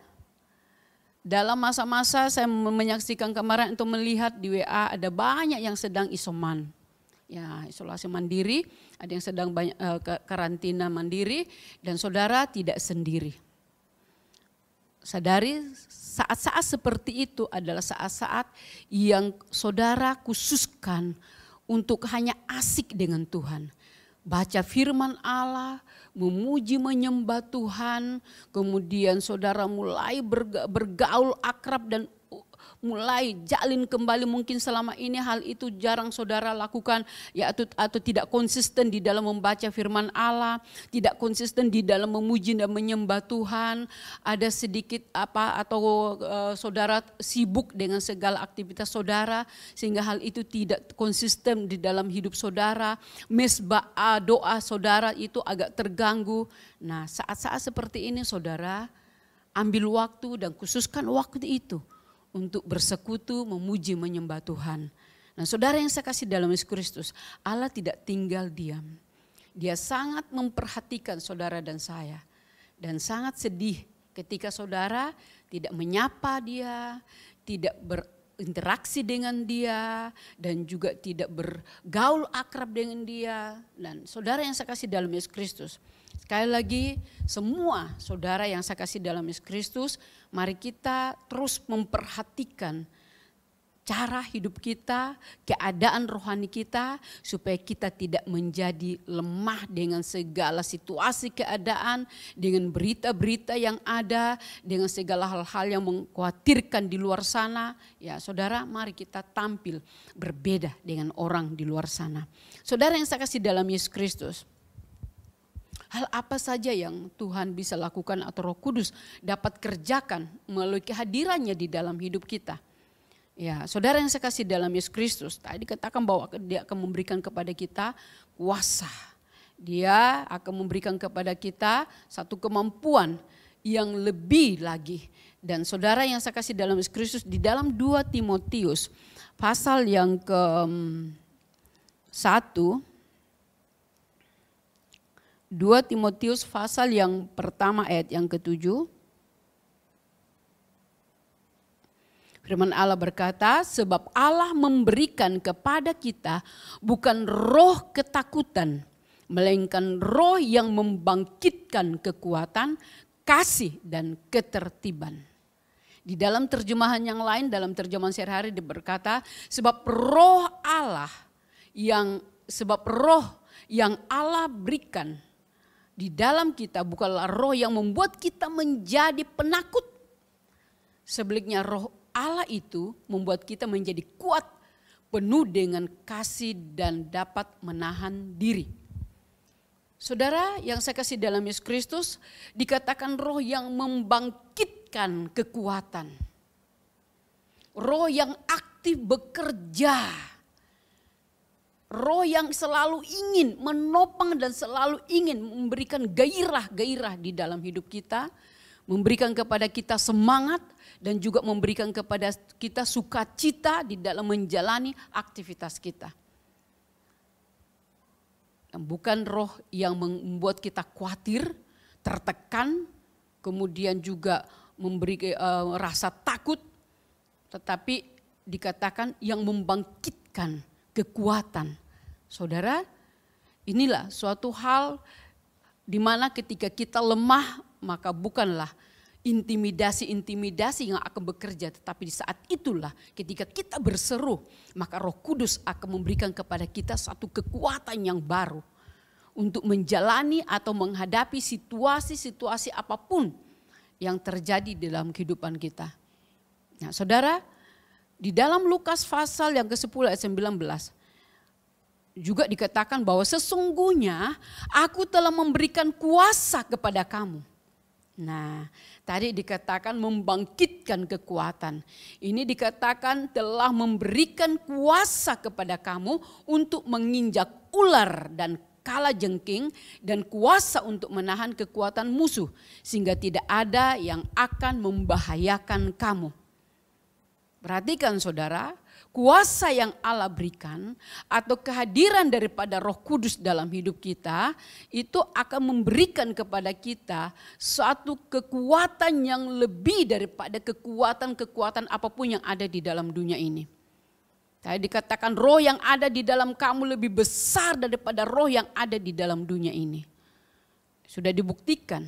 dalam masa-masa saya menyaksikan kemarin untuk melihat di WA ada banyak yang sedang isoman. Ya, isolasi mandiri, ada yang sedang karantina mandiri dan saudara tidak sendiri. Sadari saat-saat seperti itu adalah saat-saat yang saudara khususkan untuk hanya asik dengan Tuhan. Baca firman Allah, memuji menyembah Tuhan, kemudian saudara mulai bergaul akrab dan mulai jalin kembali. Mungkin selama ini hal itu jarang saudara lakukan, ya atau tidak konsisten di dalam membaca firman Allah, tidak konsisten di dalam memuji dan menyembah Tuhan. Ada sedikit saudara sibuk dengan segala aktivitas saudara sehingga hal itu tidak konsisten di dalam hidup saudara. Mesbah doa saudara itu agak terganggu. Nah, saat-saat seperti ini saudara ambil waktu dan khususkan waktu itu untuk bersekutu, memuji, menyembah Tuhan. Nah, saudara yang saya kasih dalam Yesus Kristus, Allah tidak tinggal diam. Dia sangat memperhatikan saudara dan saya. Dan sangat sedih ketika saudara tidak menyapa dia, tidak berinteraksi dengan dia, dan juga tidak bergaul akrab dengan dia. Dan saudara yang saya kasih dalam Yesus Kristus, sekali lagi semua saudara yang saya kasih dalam Yesus Kristus, mari kita terus memperhatikan cara hidup kita, keadaan rohani kita, supaya kita tidak menjadi lemah dengan segala situasi keadaan, dengan berita-berita yang ada, dengan segala hal-hal yang mengkhawatirkan di luar sana. Ya saudara, mari kita tampil berbeda dengan orang di luar sana. Saudara yang saya kasih dalam Yesus Kristus, hal apa saja yang Tuhan bisa lakukan atau Roh Kudus dapat kerjakan melalui kehadirannya di dalam hidup kita. Ya, saudara yang saya kasih dalam Yesus Kristus, tadi katakan bahwa dia akan memberikan kepada kita kuasa. Dia akan memberikan kepada kita satu kemampuan yang lebih lagi. Dan saudara yang saya kasih dalam Yesus Kristus, di dalam 2 Timotius pasal yang ke-1, 2 Timotius pasal yang pertama ayat yang ke-7. Firman Allah berkata, sebab Allah memberikan kepada kita bukan roh ketakutan, melainkan roh yang membangkitkan kekuatan, kasih dan ketertiban. Di dalam terjemahan yang lain, dalam terjemahan sehari-hari berkata, sebab roh yang Allah berikan di dalam kita bukanlah roh yang membuat kita menjadi penakut. Sebaliknya roh Allah itu membuat kita menjadi kuat, penuh dengan kasih dan dapat menahan diri. Saudara yang saya kasih dalam Yesus Kristus, dikatakan roh yang membangkitkan kekuatan. Roh yang aktif bekerja. Roh yang selalu ingin menopang dan selalu ingin memberikan gairah-gairah di dalam hidup kita. Memberikan kepada kita semangat dan juga memberikan kepada kita sukacita di dalam menjalani aktivitas kita. Bukan roh yang membuat kita khawatir, tertekan, kemudian juga memberi rasa takut, tetapi dikatakan yang membangkitkan kekuatan. Saudara, inilah suatu hal di mana ketika kita lemah, maka bukanlah intimidasi yang akan bekerja, tetapi di saat itulah ketika kita berseru, maka Roh Kudus akan memberikan kepada kita satu kekuatan yang baru untuk menjalani atau menghadapi situasi-situasi apapun yang terjadi dalam kehidupan kita. Nah, saudara, di dalam Lukas pasal yang ke-10 ayat 19 juga dikatakan bahwa sesungguhnya aku telah memberikan kuasa kepada kamu. Nah, tadi dikatakan membangkitkan kekuatan. Ini dikatakan telah memberikan kuasa kepada kamu untuk menginjak ular dan kalajengking dan kuasa untuk menahan kekuatan musuh sehingga tidak ada yang akan membahayakan kamu. Perhatikan saudara, kuasa yang Allah berikan atau kehadiran daripada Roh Kudus dalam hidup kita itu akan memberikan kepada kita suatu kekuatan yang lebih daripada kekuatan-kekuatan apapun yang ada di dalam dunia ini. Tadi dikatakan roh yang ada di dalam kamu lebih besar daripada roh yang ada di dalam dunia ini. Sudah dibuktikan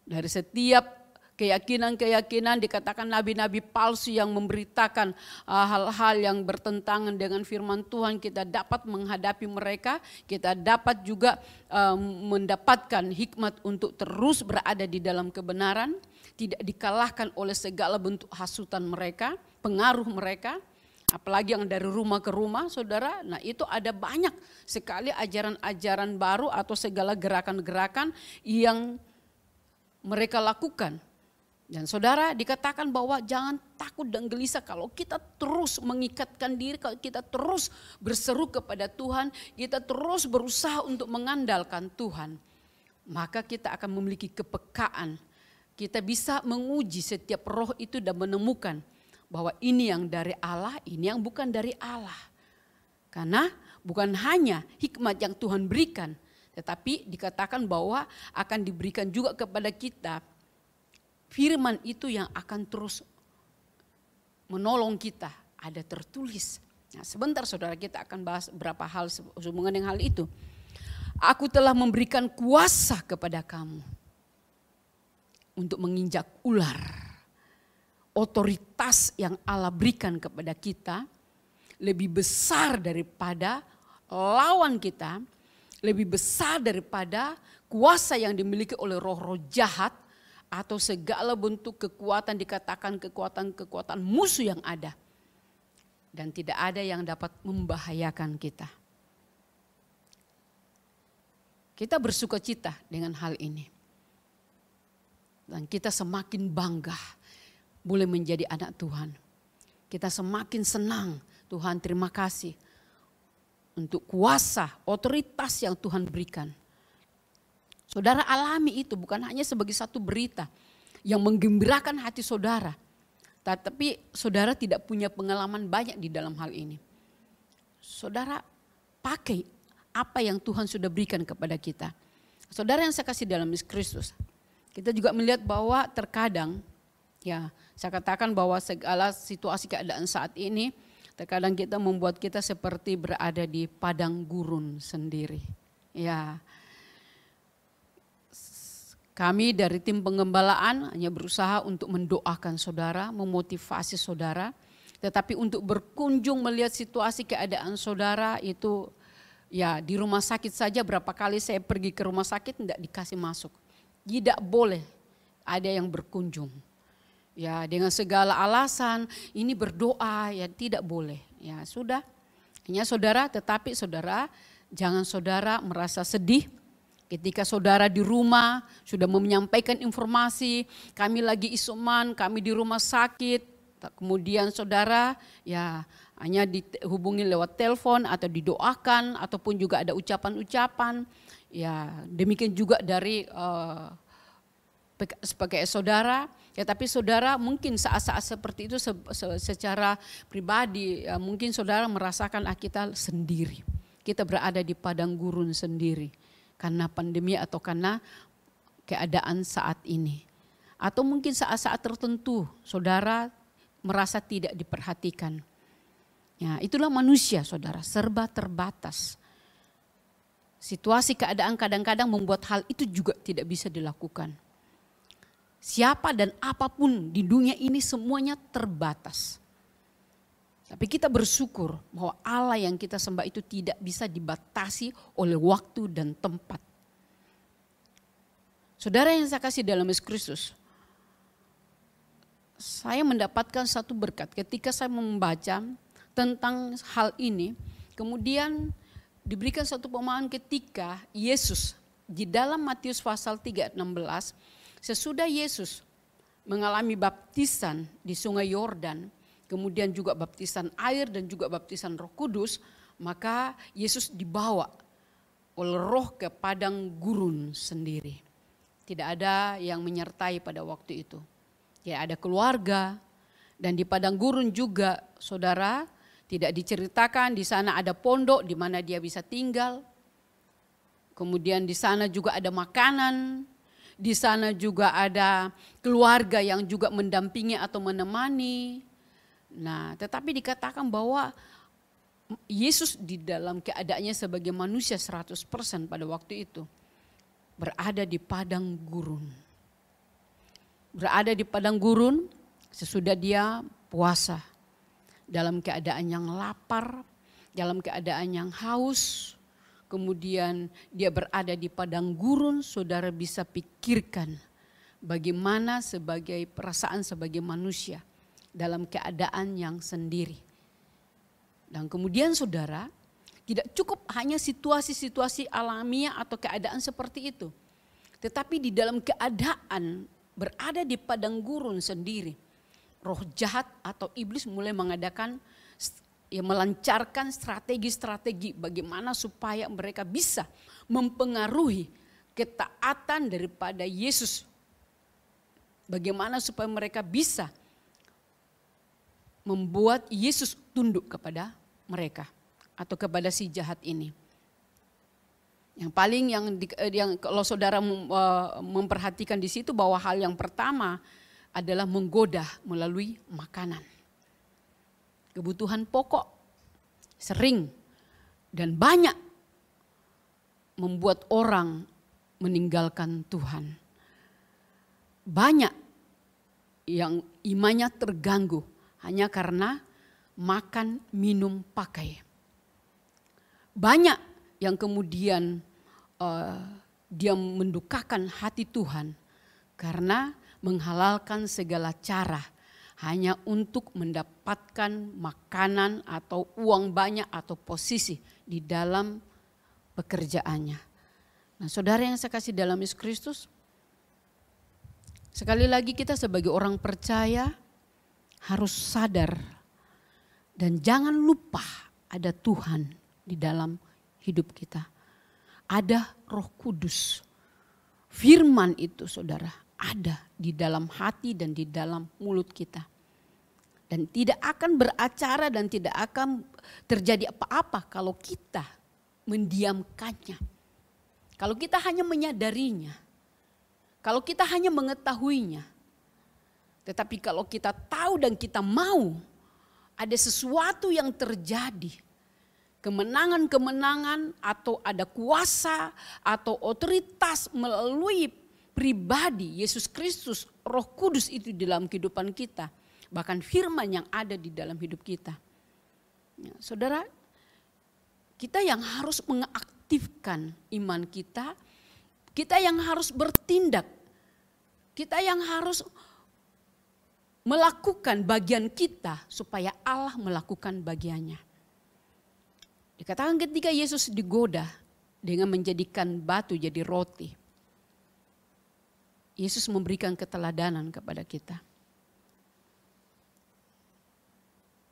dari setiap keyakinan-keyakinan, dikatakan nabi-nabi palsu yang memberitakan hal-hal yang bertentangan dengan firman Tuhan, kita dapat menghadapi mereka, kita dapat juga mendapatkan hikmat untuk terus berada di dalam kebenaran, tidak dikalahkan oleh segala bentuk hasutan mereka, pengaruh mereka. Apalagi yang dari rumah ke rumah, saudara. Nah, itu ada banyak sekali ajaran-ajaran baru atau segala gerakan-gerakan yang mereka lakukan. Dan saudara, dikatakan bahwa jangan takut dan gelisah kalau kita terus mengikatkan diri, kalau kita terus berseru kepada Tuhan, kita terus berusaha untuk mengandalkan Tuhan. Maka kita akan memiliki kepekaan. Kita bisa menguji setiap roh itu dan menemukan bahwa ini yang dari Allah, ini yang bukan dari Allah. Karena bukan hanya hikmat yang Tuhan berikan, tetapi dikatakan bahwa akan diberikan juga kepada kita firman itu yang akan terus menolong kita. Ada tertulis. Nah, sebentar saudara, kita akan bahas beberapa hal sehubungan dengan hal itu. Aku telah memberikan kuasa kepada kamu untuk menginjak ular. Otoritas yang Allah berikan kepada kita lebih besar daripada lawan kita, lebih besar daripada kuasa yang dimiliki oleh roh-roh jahat atau segala bentuk kekuatan, dikatakan kekuatan-kekuatan musuh yang ada. Dan tidak ada yang dapat membahayakan kita. Kita bersukacita dengan hal ini. Dan kita semakin bangga boleh menjadi anak Tuhan. Kita semakin senang, Tuhan terima kasih untuk kuasa, otoritas yang Tuhan berikan. Saudara alami itu bukan hanya sebagai satu berita yang menggembirakan hati saudara. Tetapi saudara tidak punya pengalaman banyak di dalam hal ini. Saudara pakai apa yang Tuhan sudah berikan kepada kita. Saudara yang saya kasih dalam Yesus Kristus. Kita juga melihat bahwa terkadang Ya, saya katakan bahwa segala situasi keadaan saat ini terkadang kita membuat kita seperti berada di padang gurun sendiri. Ya, kami dari tim penggembalaan hanya berusaha untuk mendoakan saudara, memotivasi saudara. Tetapi untuk berkunjung melihat situasi keadaan saudara itu, ya di rumah sakit saja berapa kali saya pergi ke rumah sakit tidak dikasih masuk. Tidak boleh ada yang berkunjung. Ya dengan segala alasan ini berdoa, ya tidak boleh. Ya sudah, hanya saudara, tetapi saudara jangan saudara merasa sedih. Ketika saudara di rumah sudah menyampaikan informasi, kami lagi isoman, kami di rumah sakit, kemudian saudara ya hanya dihubungi lewat telepon atau didoakan ataupun juga ada ucapan-ucapan. Ya demikian juga dari sebagai saudara, ya tapi saudara mungkin saat-saat seperti itu secara pribadi ya, mungkin saudara merasakan kita sendiri. Kita berada di padang gurun sendiri. Karena pandemi atau karena keadaan saat ini. Atau mungkin saat-saat tertentu saudara merasa tidak diperhatikan. Ya, itulah manusia saudara, serba terbatas. Situasi keadaan kadang-kadang membuat hal itu juga tidak bisa dilakukan. Siapa dan apapun di dunia ini semuanya terbatas. Tapi kita bersyukur bahwa Allah yang kita sembah itu tidak bisa dibatasi oleh waktu dan tempat. Saudara yang saya kasih dalam Yesus Kristus, saya mendapatkan satu berkat ketika saya membaca tentang hal ini. Kemudian diberikan satu pemahaman ketika Yesus di dalam Matius pasal 3 ayat 16, sesudah Yesus mengalami baptisan di sungai Yordan, kemudian juga baptisan air dan juga baptisan Roh Kudus, maka Yesus dibawa oleh Roh ke padang gurun sendiri. Tidak ada yang menyertai pada waktu itu. Ya ada keluarga dan di padang gurun juga saudara tidak diceritakan di sana ada pondok di mana dia bisa tinggal. Kemudian di sana juga ada makanan, di sana juga ada keluarga yang juga mendampingi atau menemani. Nah, tetapi dikatakan bahwa Yesus di dalam keadaannya sebagai manusia 100% pada waktu itu berada di padang gurun. Berada di padang gurun sesudah dia puasa. Dalam keadaan yang lapar, dalam keadaan yang haus. Kemudian dia berada di padang gurun, saudara bisa pikirkan bagaimana sebagai perasaan sebagai manusia. Dalam keadaan yang sendiri. Dan kemudian saudara, tidak cukup hanya situasi-situasi alamiah atau keadaan seperti itu. Tetapi di dalam keadaan berada di padang gurun sendiri. Roh jahat atau iblis mulai mengadakan, melancarkan strategi-strategi bagaimana supaya mereka bisa mempengaruhi ketaatan daripada Yesus. Bagaimana supaya mereka bisa membuat Yesus tunduk kepada mereka atau kepada si jahat ini. Yang paling yang kalau saudara memperhatikan di situ bahwa hal yang pertama adalah menggoda melalui makanan. Kebutuhan pokok sering dan banyak membuat orang meninggalkan Tuhan. Banyak yang imannya terganggu hanya karena makan, minum, pakai. Banyak yang kemudian dia mendukakan hati Tuhan karena menghalalkan segala cara hanya untuk mendapatkan makanan atau uang banyak atau posisi di dalam pekerjaannya. Nah, saudara yang saya kasih dalam Yesus Kristus, sekali lagi kita sebagai orang percaya harus sadar dan jangan lupa ada Tuhan di dalam hidup kita. Ada Roh Kudus. Firman itu saudara ada di dalam hati dan di dalam mulut kita. Dan tidak akan beracara dan tidak akan terjadi apa-apa kalau kita mendiamkannya. Kalau kita hanya menyadarinya. Kalau kita hanya mengetahuinya. Tetapi kalau kita tahu dan kita mau, ada sesuatu yang terjadi. Kemenangan-kemenangan atau ada kuasa atau otoritas melalui pribadi Yesus Kristus, Roh Kudus itu di dalam kehidupan kita. Bahkan firman yang ada di dalam hidup kita. Ya, saudara, kita yang harus mengaktifkan iman kita, kita yang harus bertindak, kita yang harus melakukan bagian kita supaya Allah melakukan bagiannya. Dikatakan ketika Yesus digoda dengan menjadikan batu jadi roti, Yesus memberikan keteladanan kepada kita.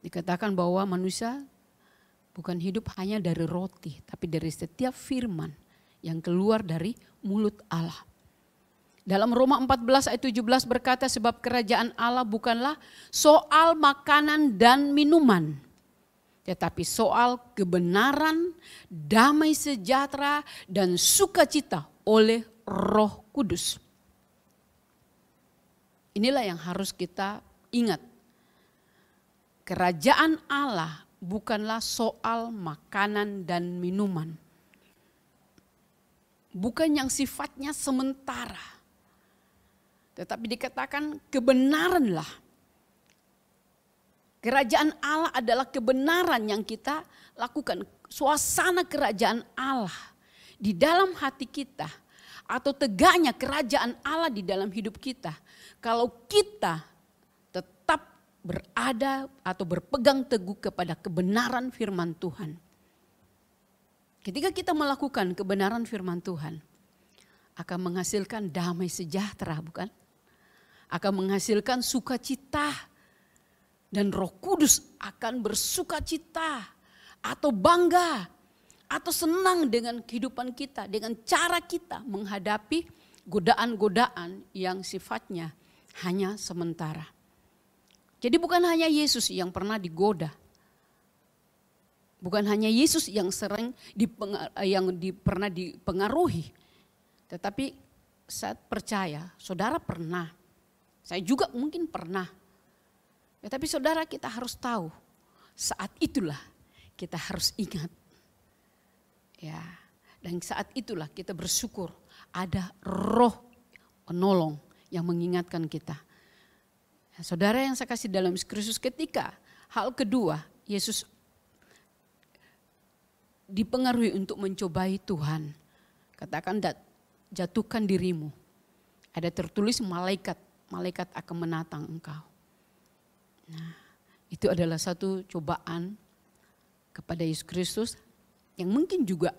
Dikatakan bahwa manusia bukan hidup hanya dari roti, tapi dari setiap firman yang keluar dari mulut Allah. Dalam Roma 14 ayat 17 berkata, sebab kerajaan Allah bukanlah soal makanan dan minuman, tetapi soal kebenaran, damai sejahtera, dan sukacita oleh Roh Kudus. Inilah yang harus kita ingat. Kerajaan Allah bukanlah soal makanan dan minuman. Bukan yang sifatnya sementara. Tetapi dikatakan kebenaranlah. Kerajaan Allah adalah kebenaran yang kita lakukan. Suasana kerajaan Allah di dalam hati kita. Atau tegaknya kerajaan Allah di dalam hidup kita. Kalau kita tetap berada atau berpegang teguh kepada kebenaran firman Tuhan. Ketika kita melakukan kebenaran firman Tuhan, akan menghasilkan damai sejahtera, bukan? Akan menghasilkan sukacita. Dan Roh Kudus akan bersukacita atau bangga atau senang dengan kehidupan kita, dengan cara kita menghadapi godaan-godaan yang sifatnya hanya sementara. Jadi bukan hanya Yesus yang pernah digoda. Bukan hanya Yesus yang sering pernah dipengaruhi. Tetapi saya percaya saudara pernah. Saya juga mungkin pernah. Tetapi saudara, kita harus tahu saat itulah kita harus ingat. Ya, dan saat itulah kita bersyukur ada Roh penolong yang mengingatkan kita. Ya, saudara yang saya kasih dalam Kristus, ketika hal kedua Yesus dipengaruhi untuk mencobai Tuhan. Katakan, jatuhkan dirimu. Ada tertulis malaikat akan menatang engkau. Nah, itu adalah satu cobaan kepada Yesus Kristus yang mungkin juga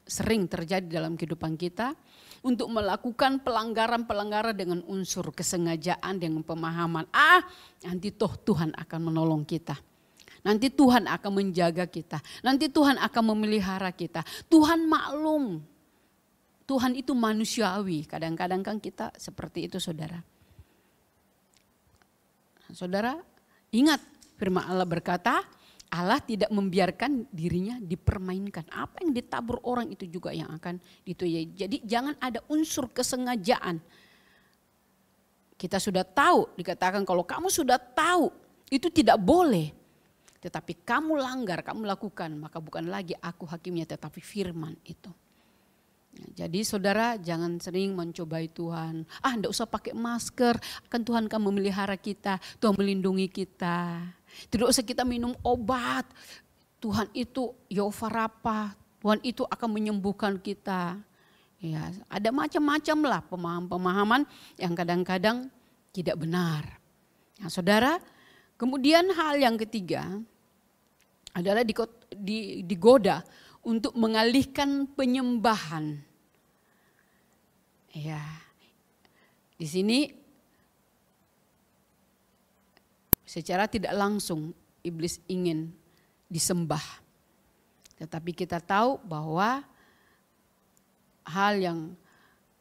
sering terjadi dalam kehidupan kita untuk melakukan pelanggaran-pelanggaran dengan unsur kesengajaan, dengan pemahaman, nanti toh Tuhan akan menolong kita. Nanti Tuhan akan menjaga kita. Nanti Tuhan akan memelihara kita. Tuhan maklum. Tuhan itu manusiawi. Kadang-kadang kan kita seperti itu, saudara. Saudara, ingat firman Allah berkata, Allah tidak membiarkan dirinya dipermainkan. Apa yang ditabur orang itu juga yang akan dituai. Jadi jangan ada unsur kesengajaan. Kita sudah tahu, dikatakan kalau kamu sudah tahu itu tidak boleh. Tetapi kamu langgar, kamu lakukan, maka bukan lagi aku hakimnya tetapi firman itu. Jadi saudara jangan sering mencobai Tuhan. Enggak usah pakai masker, kan Tuhan akan memelihara kita, Tuhan melindungi kita. Tidak usah kita minum obat, Tuhan itu Yehova Rafa, Tuhan itu akan menyembuhkan kita. Ya, ada macam-macam lah pemahaman yang kadang-kadang tidak benar. Nah, saudara, kemudian hal yang ketiga adalah digoda untuk mengalihkan penyembahan. Ya, di sini secara tidak langsung iblis ingin disembah. Tetapi kita tahu bahwa hal yang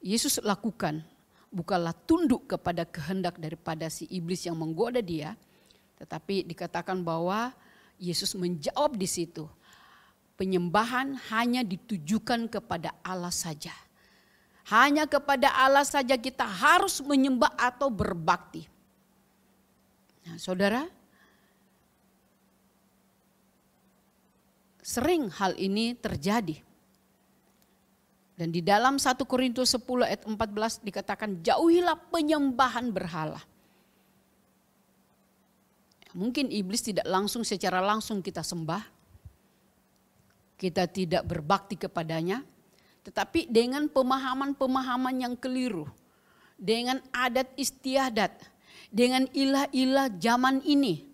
Yesus lakukan bukanlah tunduk kepada kehendak daripada si iblis yang menggoda dia. Tetapi dikatakan bahwa Yesus menjawab di situ. Penyembahan hanya ditujukan kepada Allah saja. Hanya kepada Allah saja kita harus menyembah atau berbakti. Nah, saudara, sering hal ini terjadi. Dan di dalam 1 Korintus 10 ayat 14 dikatakan jauhilah penyembahan berhala. Mungkin iblis tidak langsung secara langsung kita sembah. Kita tidak berbakti kepadanya. Tetapi dengan pemahaman-pemahaman yang keliru. Dengan adat istiadat. Dengan ilah-ilah zaman ini.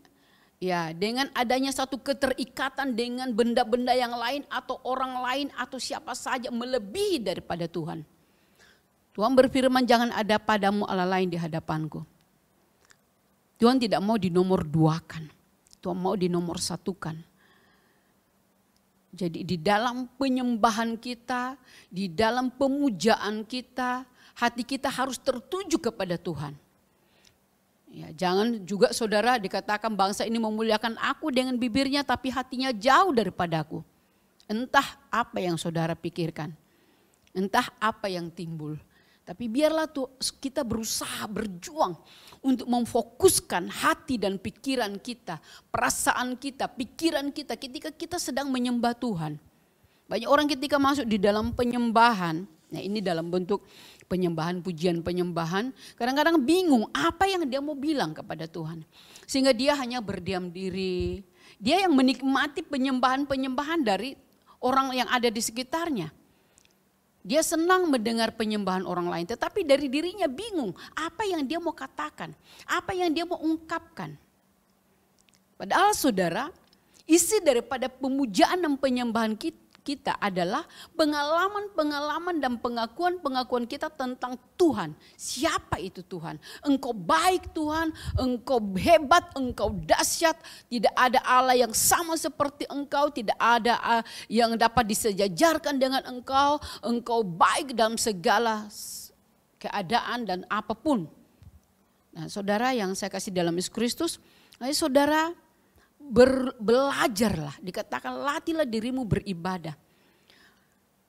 Ya, dengan adanya satu keterikatan dengan benda-benda yang lain atau orang lain atau siapa saja melebihi daripada Tuhan. Tuhan berfirman jangan ada padamu Allah lain di hadapanku. Tuhan tidak mau dinomor duakan. Tuhan mau dinomor satukan. Jadi di dalam penyembahan kita, di dalam pemujaan kita, hati kita harus tertuju kepada Tuhan. Ya, jangan juga saudara dikatakan bangsa ini memuliakan aku dengan bibirnya tapi hatinya jauh daripadaku. Entah apa yang saudara pikirkan. Entah apa yang timbul. Tapi biarlah tuh kita berusaha berjuang untuk memfokuskan hati dan pikiran kita, perasaan kita, pikiran kita ketika kita sedang menyembah Tuhan. Banyak orang ketika masuk di dalam penyembahan, nah ini dalam bentuk penyembahan, pujian penyembahan, kadang-kadang bingung apa yang dia mau bilang kepada Tuhan. Sehingga dia hanya berdiam diri. Dia yang menikmati penyembahan-penyembahan dari orang yang ada di sekitarnya. Dia senang mendengar penyembahan orang lain, tetapi dari dirinya bingung apa yang dia mau katakan, apa yang dia mau ungkapkan. Padahal saudara, isi daripada pemujaan dan penyembahan kita adalah pengalaman-pengalaman dan pengakuan-pengakuan kita tentang Tuhan. Siapa itu Tuhan? Engkau baik Tuhan, engkau hebat, engkau dahsyat. Tidak ada Allah yang sama seperti engkau, tidak ada yang dapat disejajarkan dengan engkau. Engkau baik dalam segala keadaan dan apapun. Nah, saudara yang saya kasih dalam Yesus Kristus, saudara belajarlah, dikatakan latihlah dirimu beribadah.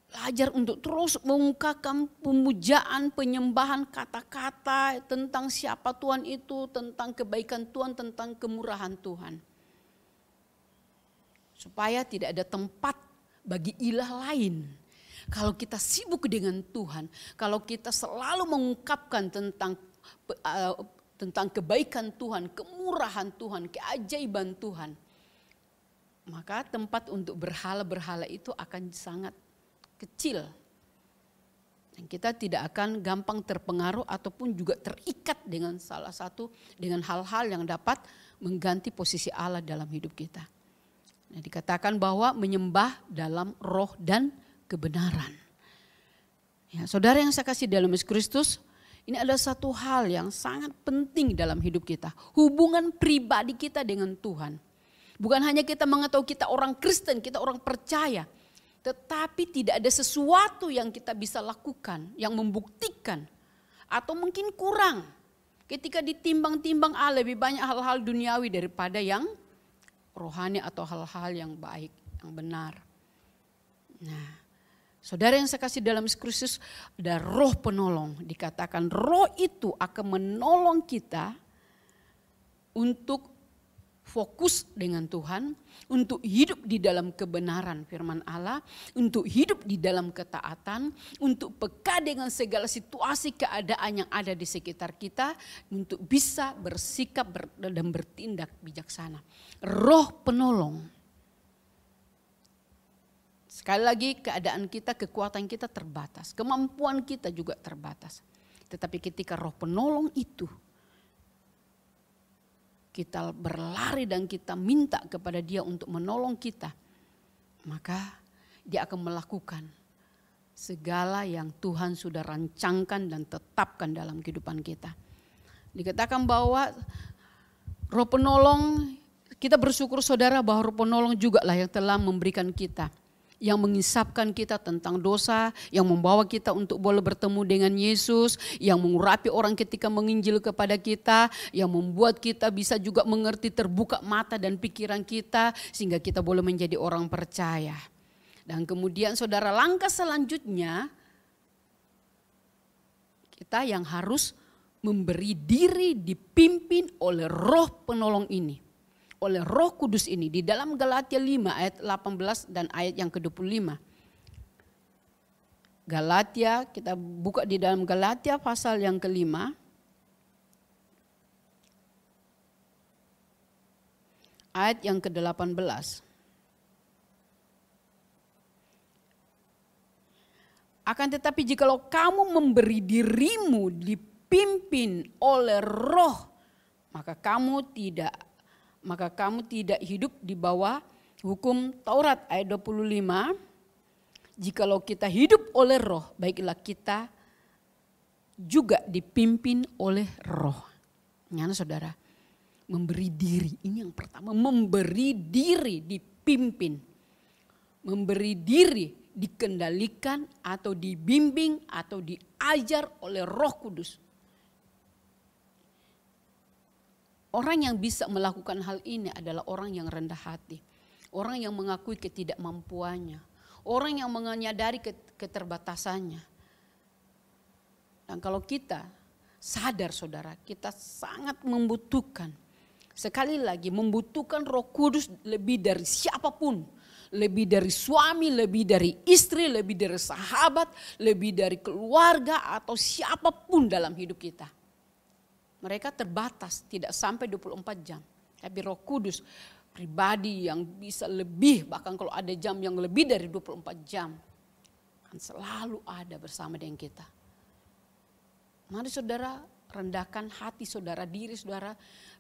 Belajar untuk terus mengungkapkan pemujaan, penyembahan, kata-kata tentang siapa Tuhan itu, tentang kebaikan Tuhan, tentang kemurahan Tuhan. Supaya tidak ada tempat bagi ilah lain. Kalau kita sibuk dengan Tuhan, kalau kita selalu mengungkapkan tentang kebaikan Tuhan, kemurahan Tuhan, keajaiban Tuhan, maka tempat untuk berhala-berhala itu akan sangat kecil. Dan kita tidak akan gampang terpengaruh ataupun juga terikat dengan dengan hal-hal yang dapat mengganti posisi Allah dalam hidup kita. Nah, dikatakan bahwa menyembah dalam roh dan kebenaran. Ya, saudara yang saya kasih dalam Yesus Kristus, ini adalah satu hal yang sangat penting dalam hidup kita. Hubungan pribadi kita dengan Tuhan. Bukan hanya kita mengetahui kita orang Kristen, kita orang percaya. Tetapi tidak ada sesuatu yang kita bisa lakukan, yang membuktikan. Atau mungkin kurang. Ketika ditimbang-timbang lebih banyak hal-hal duniawi daripada yang rohani atau hal-hal yang baik, yang benar. Nah, saudara yang saya kasih dalam Yesus Kristus, ada roh penolong. Dikatakan roh itu akan menolong kita untuk fokus dengan Tuhan, untuk hidup di dalam kebenaran firman Allah, untuk hidup di dalam ketaatan, untuk peka dengan segala situasi keadaan yang ada di sekitar kita, untuk bisa bersikap dan bertindak bijaksana. Roh penolong. Sekali lagi keadaan kita, kekuatan kita terbatas. Kemampuan kita juga terbatas. Tetapi ketika roh penolong itu, kita berlari dan kita minta kepada dia untuk menolong kita. Maka dia akan melakukan segala yang Tuhan sudah rancangkan dan tetapkan dalam kehidupan kita. Dikatakan bahwa roh penolong, kita bersyukur saudara bahwa roh penolong juga lah yang telah memberikan kita, yang mengisapkan kita tentang dosa, yang membawa kita untuk boleh bertemu dengan Yesus, yang mengurapi orang ketika menginjil kepada kita, yang membuat kita bisa juga mengerti, terbuka mata dan pikiran kita, sehingga kita boleh menjadi orang percaya. Dan kemudian saudara, langkah selanjutnya, kita yang harus memberi diri dipimpin oleh Roh penolong ini, oleh Roh Kudus ini. Di dalam Galatia 5 ayat 18 dan ayat yang ke-25. Galatia, kita buka di dalam Galatia pasal yang ke-5. Ayat yang ke-18. Akan tetapi jikalau kamu memberi dirimu dipimpin oleh Roh, maka kamu tidak hidup di bawah hukum Taurat. Ayat 25. Jikalau kita hidup oleh Roh, baiklah kita juga dipimpin oleh Roh. Nyana saudara, memberi diri, ini yang pertama, memberi diri dipimpin. Memberi diri dikendalikan atau dibimbing atau diajar oleh Roh Kudus. Orang yang bisa melakukan hal ini adalah orang yang rendah hati. Orang yang mengakui ketidakmampuannya. Orang yang menyadari keterbatasannya. Dan kalau kita sadar saudara, kita sangat membutuhkan. Sekali lagi membutuhkan Roh Kudus lebih dari siapapun. Lebih dari suami, lebih dari istri, lebih dari sahabat, lebih dari keluarga atau siapapun dalam hidup kita. Mereka terbatas, tidak sampai 24 jam. Tapi Roh Kudus pribadi yang bisa lebih, bahkan kalau ada jam yang lebih dari 24 jam, kan selalu ada bersama dengan kita. Mari saudara rendahkan hati saudara, diri saudara.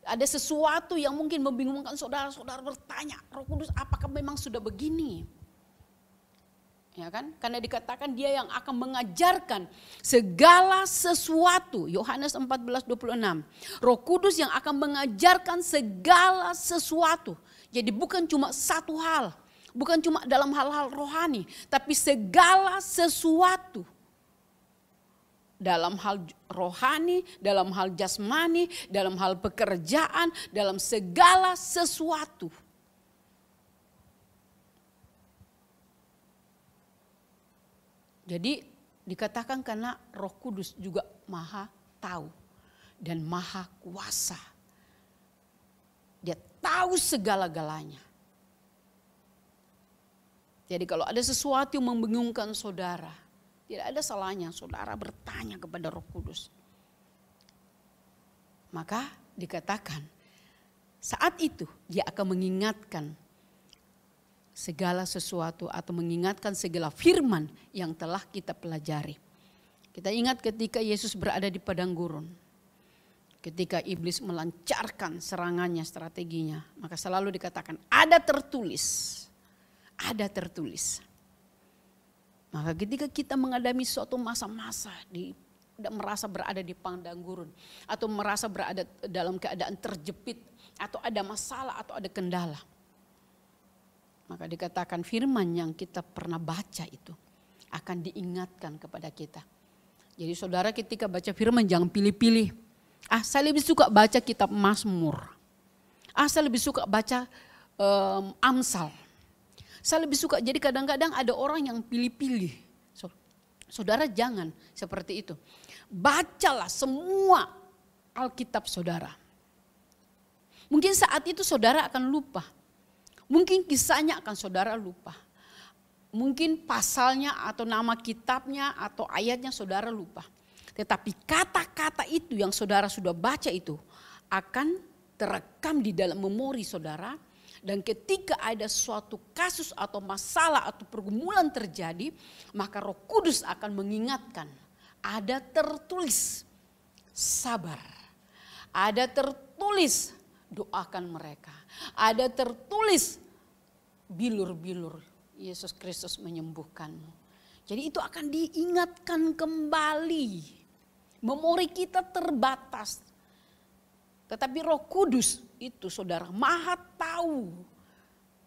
Ada sesuatu yang mungkin membingungkan saudara, saudara bertanya, Roh Kudus apakah memang sudah begini? Ya kan? Karena dikatakan dia yang akan mengajarkan segala sesuatu. Yohanes 14:26. Roh Kudus yang akan mengajarkan segala sesuatu. Jadi bukan cuma satu hal. Bukan cuma dalam hal-hal rohani. Tapi segala sesuatu. Dalam hal rohani, dalam hal jasmani, dalam hal pekerjaan, dalam segala sesuatu. Jadi dikatakan karena Roh Kudus juga maha tahu dan maha kuasa. Dia tahu segala-galanya. Jadi kalau ada sesuatu yang membingungkan saudara, tidak ada salahnya saudara bertanya kepada Roh Kudus. Maka dikatakan saat itu dia akan mengingatkan segala sesuatu atau mengingatkan segala firman yang telah kita pelajari. Kita ingat ketika Yesus berada di padang gurun. Ketika iblis melancarkan serangannya, strateginya. Maka selalu dikatakan ada tertulis. Ada tertulis. Maka ketika kita menghadapi suatu masa-masa merasa berada di padang gurun. Atau merasa berada dalam keadaan terjepit. Atau ada masalah atau ada kendala. Maka dikatakan firman yang kita pernah baca itu akan diingatkan kepada kita. Jadi saudara ketika baca firman jangan pilih-pilih. Saya lebih suka baca kitab Mazmur. Saya lebih suka baca Amsal. Saya lebih suka, jadi kadang-kadang ada orang yang pilih-pilih. Saudara jangan seperti itu. Bacalah semua Alkitab saudara. Mungkin saat itu saudara akan lupa. Mungkin kisahnya akan saudara lupa. Mungkin pasalnya atau nama kitabnya atau ayatnya saudara lupa. Tetapi kata-kata itu yang saudara sudah baca itu akan terekam di dalam memori saudara. Dan ketika ada suatu kasus atau masalah atau pergumulan terjadi, maka Roh Kudus akan mengingatkan. Ada tertulis sabar. Ada tertulis doakan mereka. Ada tertulis bilur-bilur Yesus Kristus menyembuhkanmu. Jadi itu akan diingatkan kembali. Memori kita terbatas. Tetapi Roh Kudus itu saudara maha tahu.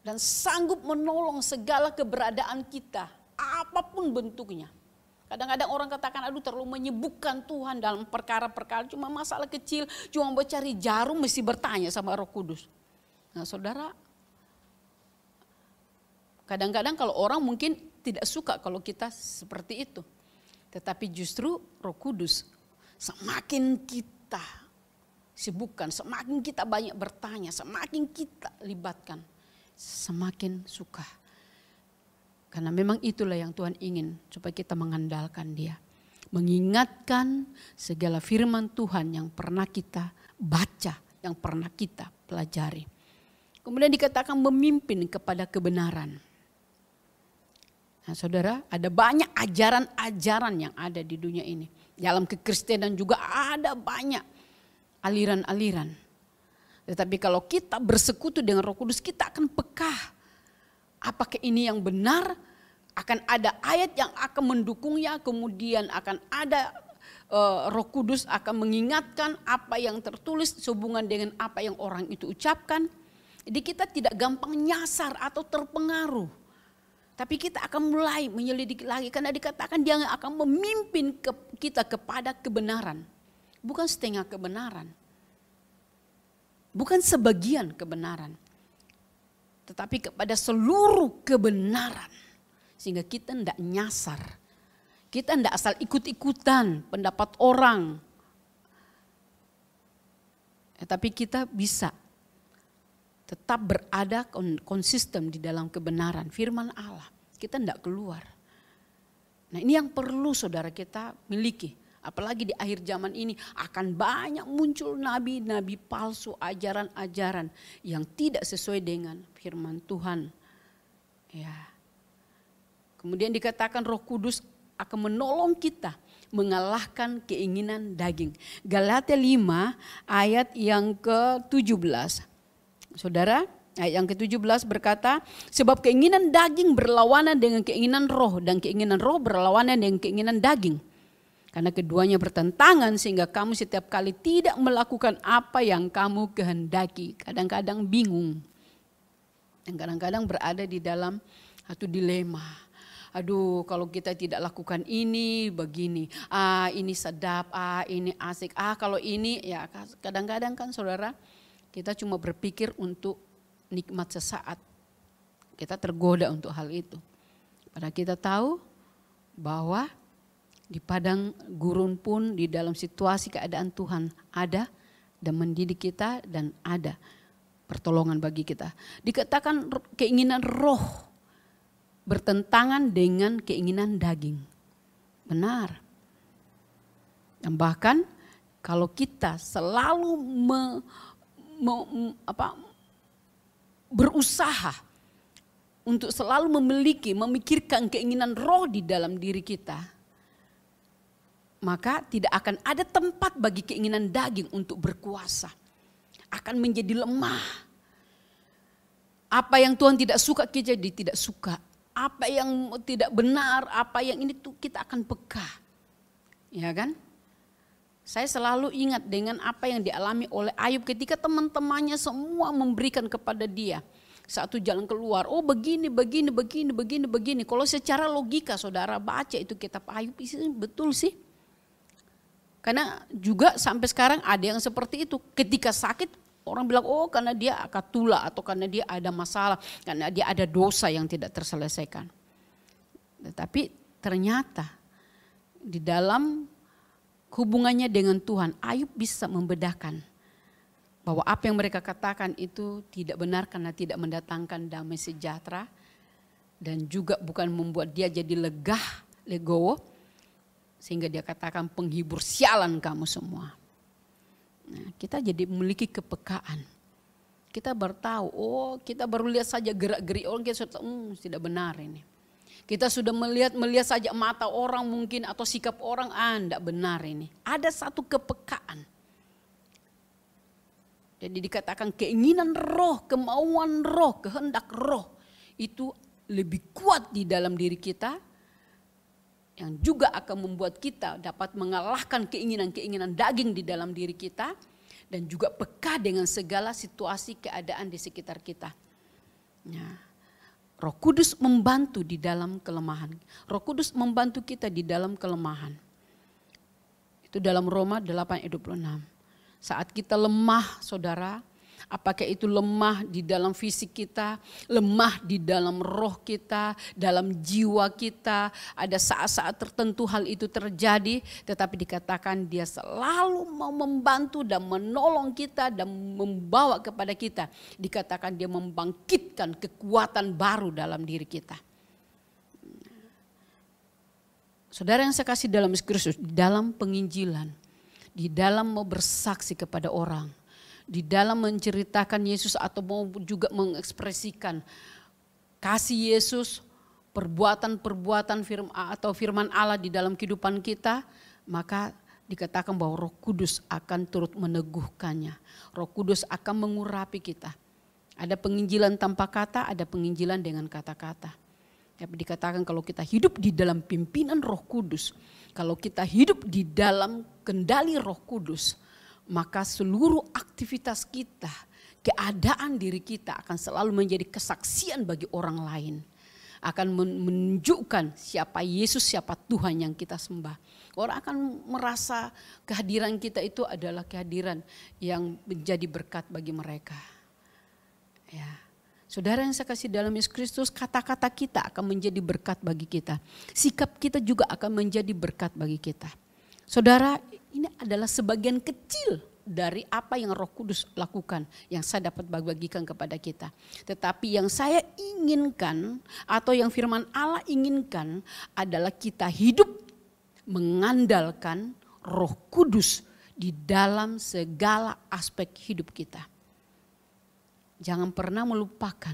Dan sanggup menolong segala keberadaan kita. Apapun bentuknya. Kadang-kadang orang katakan aduh terlalu menyibukkan Tuhan dalam perkara-perkara. Cuma masalah kecil, cuma mau cari jarum mesti bertanya sama Roh Kudus. Nah saudara, kadang-kadang kalau orang mungkin tidak suka kalau kita seperti itu. Tetapi justru Roh Kudus Semakin kita sibukkan, semakin kita banyak bertanya, semakin kita libatkan, semakin suka. Karena memang itulah yang Tuhan ingin, supaya kita mengandalkan Dia. Mengingatkan segala firman Tuhan yang pernah kita baca, yang pernah kita pelajari. Kemudian dikatakan memimpin kepada kebenaran. Nah, saudara, ada banyak ajaran-ajaran yang ada di dunia ini. Dalam kekristenan juga ada banyak aliran-aliran. Tetapi kalau kita bersekutu dengan Roh Kudus, kita akan peka. Apakah ini yang benar? Akan ada ayat yang akan mendukungnya, kemudian akan ada Roh Kudus akan mengingatkan apa yang tertulis sehubungan dengan apa yang orang itu ucapkan. Jadi kita tidak gampang nyasar atau terpengaruh. Tapi kita akan mulai menyelidiki lagi karena dikatakan Dia akan memimpin kita kepada kebenaran. Bukan setengah kebenaran. Bukan sebagian kebenaran. Tetapi kepada seluruh kebenaran. Sehingga kita tidak nyasar. Kita tidak asal ikut-ikutan pendapat orang. Tapi kita bisa tetap berada konsisten di dalam kebenaran firman Allah. Kita tidak keluar. Nah, ini yang perlu saudara kita miliki. Apalagi di akhir zaman ini akan banyak muncul nabi-nabi palsu, ajaran-ajaran yang tidak sesuai dengan firman Tuhan. Ya. Kemudian dikatakan Roh Kudus akan menolong kita mengalahkan keinginan daging. Galatia 5 ayat yang ke-17. Saudara, ayat yang ke-17 berkata, sebab keinginan daging berlawanan dengan keinginan roh dan keinginan roh berlawanan dengan keinginan daging. Karena keduanya bertentangan sehingga kamu setiap kali tidak melakukan apa yang kamu kehendaki. Kadang-kadang bingung. Dan kadang-kadang berada di dalam satu dilema. Aduh, kalau kita tidak lakukan ini begini. Ini sedap, ini asik. Kalau ini ya kadang-kadang kan saudara, kita cuma berpikir untuk nikmat sesaat. Kita tergoda untuk hal itu. Padahal kita tahu bahwa di padang gurun pun di dalam situasi keadaan Tuhan ada dan mendidik kita dan ada pertolongan bagi kita. Dikatakan keinginan roh bertentangan dengan keinginan daging. Benar. Dan bahkan kalau kita selalu berusaha untuk selalu memikirkan keinginan roh di dalam diri kita, maka tidak akan ada tempat bagi keinginan daging untuk berkuasa. Akan menjadi lemah. Apa yang Tuhan tidak suka kita jadi tidak suka. Apa yang tidak benar, apa yang ini tuh kita akan peka. Ya kan? Saya selalu ingat dengan apa yang dialami oleh Ayub ketika teman-temannya semua memberikan kepada dia satu jalan keluar. Oh begini. Kalau secara logika saudara baca itu kitab Ayub, betul sih. Karena juga sampai sekarang ada yang seperti itu. Ketika sakit orang bilang oh karena dia akatula atau karena dia ada masalah. Karena dia ada dosa yang tidak terselesaikan. Tetapi ternyata di dalam hubungannya dengan Tuhan, Ayub bisa membedakan bahwa apa yang mereka katakan itu tidak benar karena tidak mendatangkan damai sejahtera dan juga bukan membuat dia jadi legowo sehingga dia katakan penghibur sialan kamu semua. Nah, kita jadi memiliki kepekaan. Kita baru tahu, oh kita baru lihat saja gerak-gerik orang, kita sudah tidak benar ini. Kita sudah melihat saja mata orang mungkin atau sikap orang, tidak benar ini. Ada satu kepekaan. Jadi dikatakan keinginan roh, kemauan roh, kehendak roh itu lebih kuat di dalam diri kita. Yang juga akan membuat kita dapat mengalahkan keinginan-keinginan daging di dalam diri kita. Dan juga peka dengan segala situasi keadaan di sekitar kita. Nah, Roh Kudus membantu di dalam kelemahan. Roh Kudus membantu kita di dalam kelemahan. Itu dalam Roma 8:26. Saat kita lemah saudara, Apakah itu lemah di dalam fisik kita, lemah di dalam roh kita, dalam jiwa kita. Ada saat-saat tertentu hal itu terjadi, tetapi dikatakan dia selalu mau membantu dan menolong kita dan membawa kepada kita. Dikatakan dia membangkitkan kekuatan baru dalam diri kita. Saudara yang saya kasih dalam Kristus, di dalam penginjilan, di dalam mau bersaksi kepada orang, di dalam menceritakan Yesus atau mau juga mengekspresikan kasih Yesus, perbuatan-perbuatan firman Allah di dalam kehidupan kita, maka dikatakan bahwa Roh Kudus akan turut meneguhkannya. Roh Kudus akan mengurapi kita. Ada penginjilan tanpa kata, ada penginjilan dengan kata-kata. Tapi dikatakan kalau kita hidup di dalam pimpinan Roh Kudus, kalau kita hidup di dalam kendali Roh Kudus, maka seluruh aktivitas kita, keadaan diri kita akan selalu menjadi kesaksian bagi orang lain. Akan menunjukkan siapa Yesus, siapa Tuhan yang kita sembah. Orang akan merasa kehadiran kita itu adalah kehadiran yang menjadi berkat bagi mereka. Ya. Saudara yang saya kasih dalam Yesus Kristus, kata-kata kita akan menjadi berkat bagi kita. Sikap kita juga akan menjadi berkat bagi kita. Saudara, ini adalah sebagian kecil dari apa yang Roh Kudus lakukan, yang saya dapat bagikan kepada kita. Tetapi yang saya inginkan atau yang firman Allah inginkan adalah kita hidup mengandalkan Roh Kudus di dalam segala aspek hidup kita. Jangan pernah melupakan,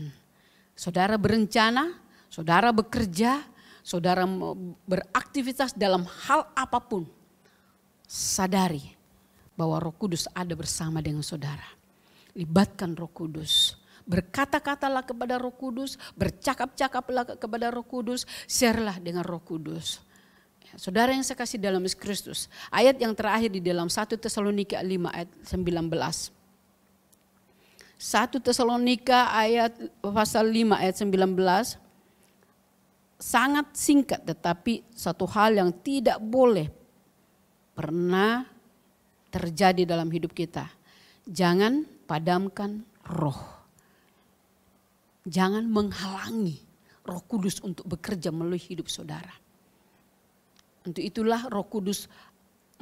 saudara berencana, saudara bekerja, saudara beraktivitas dalam hal apapun, sadari bahwa Roh Kudus ada bersama dengan saudara. Libatkan Roh Kudus. Berkata-katalah kepada Roh Kudus, bercakap-cakaplah kepada Roh Kudus, share-lah dengan Roh Kudus. Ya, saudara yang saya kasih dalam Yesus Kristus, ayat yang terakhir di dalam 1 Tesalonika 5 ayat 19. 1 Tesalonika ayat pasal 5 ayat 19. Sangat singkat, tetapi satu hal yang tidak boleh pernah terjadi dalam hidup kita. Jangan padamkan roh. Jangan menghalangi Roh Kudus untuk bekerja melalui hidup saudara. Untuk itulah Roh Kudus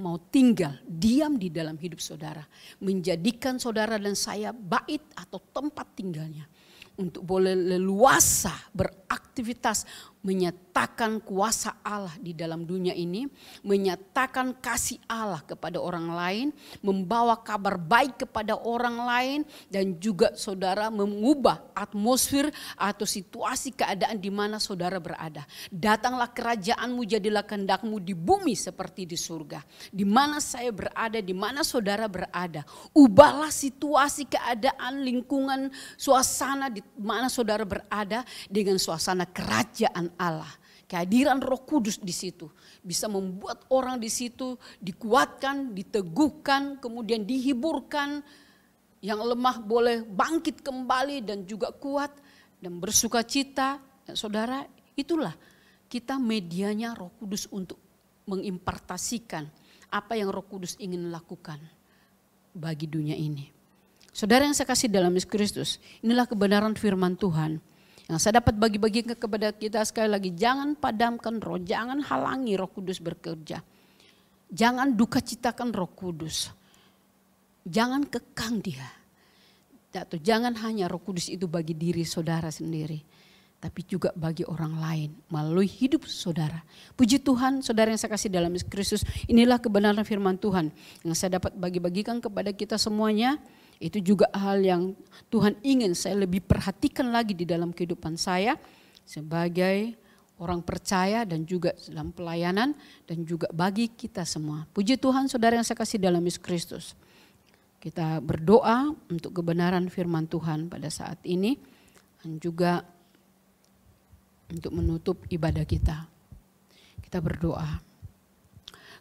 mau tinggal, diam di dalam hidup saudara. Menjadikan saudara dan saya bait atau tempat tinggalnya. Untuk boleh leluasa beraktivitas, menyatakan kuasa Allah di dalam dunia ini, menyatakan kasih Allah kepada orang lain, membawa kabar baik kepada orang lain, dan juga saudara mengubah atmosfer atau situasi keadaan di mana saudara berada. Datanglah kerajaanmu, jadilah kehendakmu di bumi seperti di surga. Di mana saya berada, di mana saudara berada. Ubahlah situasi, keadaan, lingkungan, suasana di mana saudara berada dengan suasana kerajaan Allah. Kehadiran Roh Kudus di situ bisa membuat orang di situ dikuatkan, diteguhkan, kemudian dihiburkan. Yang lemah boleh bangkit kembali dan juga kuat dan bersuka cita. Saudara, itulah kita medianya Roh Kudus untuk mengimpartasikan apa yang Roh Kudus ingin lakukan bagi dunia ini. Saudara yang saya kasih dalam Yesus Kristus, inilah kebenaran firman Tuhan. Yang saya dapat bagi-bagi kepada kita sekali lagi, jangan padamkan roh, jangan halangi Roh Kudus bekerja. Jangan duka citakan Roh Kudus. Jangan kekang dia. Atau jangan hanya Roh Kudus itu bagi diri saudara sendiri, tapi juga bagi orang lain melalui hidup saudara. Puji Tuhan, saudara yang saya kasih dalam Yesus Kristus, inilah kebenaran firman Tuhan yang saya dapat bagi-bagikan kepada kita semuanya. Itu juga hal yang Tuhan ingin saya lebih perhatikan lagi di dalam kehidupan saya sebagai orang percaya dan juga dalam pelayanan dan juga bagi kita semua. Puji Tuhan, saudara yang saya kasih dalam Yesus Kristus. Kita berdoa untuk kebenaran firman Tuhan pada saat ini dan juga untuk menutup ibadah kita. Kita berdoa.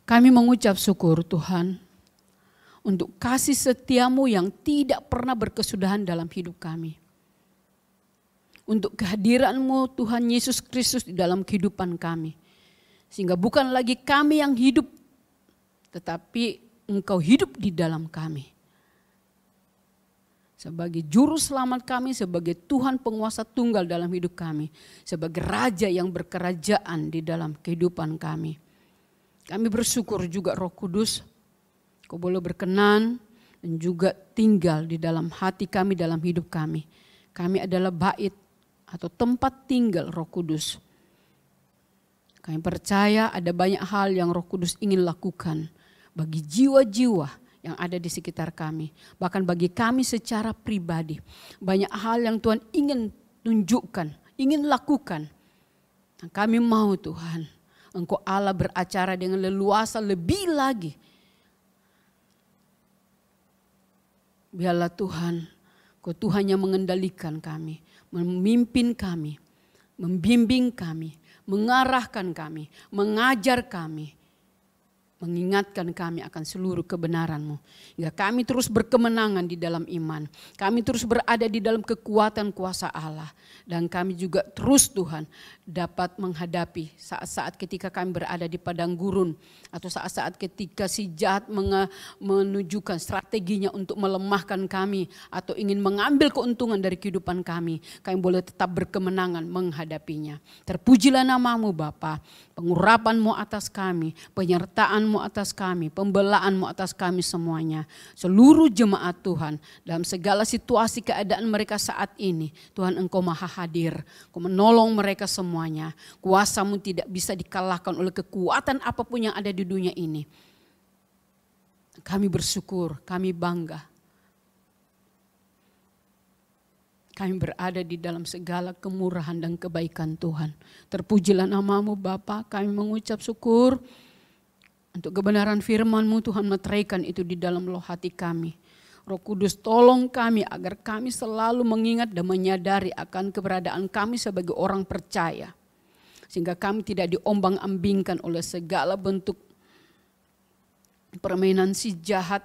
Kami mengucap syukur Tuhan untuk kasih setiamu yang tidak pernah berkesudahan dalam hidup kami. Untuk kehadiranmu Tuhan Yesus Kristus di dalam kehidupan kami. Sehingga bukan lagi kami yang hidup, tetapi Engkau hidup di dalam kami. sebagai juru selamat kami, sebagai Tuhan penguasa tunggal dalam hidup kami, sebagai Raja yang berkerajaan di dalam kehidupan kami. Kami bersyukur juga Roh Kudus, Kau boleh berkenan dan juga tinggal di dalam hati kami, dalam hidup kami. Kami adalah bait atau tempat tinggal Roh Kudus. Kami percaya ada banyak hal yang Roh Kudus ingin lakukan bagi jiwa-jiwa yang ada di sekitar kami. Bahkan bagi kami secara pribadi. Banyak hal yang Tuhan ingin tunjukkan, ingin lakukan. Dan kami mau Tuhan, Engkau Allah beracara dengan leluasa lebih lagi. Biarlah Tuhan, Kau Tuhan yang mengendalikan kami, memimpin kami, membimbing kami, mengarahkan kami, mengajar kami, mengingatkan kami akan seluruh kebenaran-Mu. Hingga kami terus berkemenangan di dalam iman. Kami terus berada di dalam kekuatan kuasa Allah. Dan kami juga terus Tuhan dapat menghadapi saat-saat ketika kami berada di padang gurun. Atau saat-saat ketika si jahat menunjukkan strateginya untuk melemahkan kami. Atau ingin mengambil keuntungan dari kehidupan kami. Kami boleh tetap berkemenangan menghadapinya. Terpujilah nama-Mu Bapa. Pengurapan-Mu atas kami. Penyertaan-Mu atas kami, pembelaan-Mu atas kami semuanya. Seluruh jemaat Tuhan dalam segala situasi keadaan mereka saat ini, Tuhan Engkau maha hadir, Engkau menolong mereka semuanya. Kuasa-Mu tidak bisa dikalahkan oleh kekuatan apapun yang ada di dunia ini. Kami bersyukur, kami bangga. Kami berada di dalam segala kemurahan dan kebaikan Tuhan. Terpujilah nama-Mu Bapa, kami mengucap syukur. Untuk kebenaran firman-Mu Tuhan, meteraikan itu di dalam loh hati kami. Roh Kudus tolong kami agar kami selalu mengingat dan menyadari akan keberadaan kami sebagai orang percaya. Sehingga kami tidak diombang-ambingkan oleh segala bentuk permainan si jahat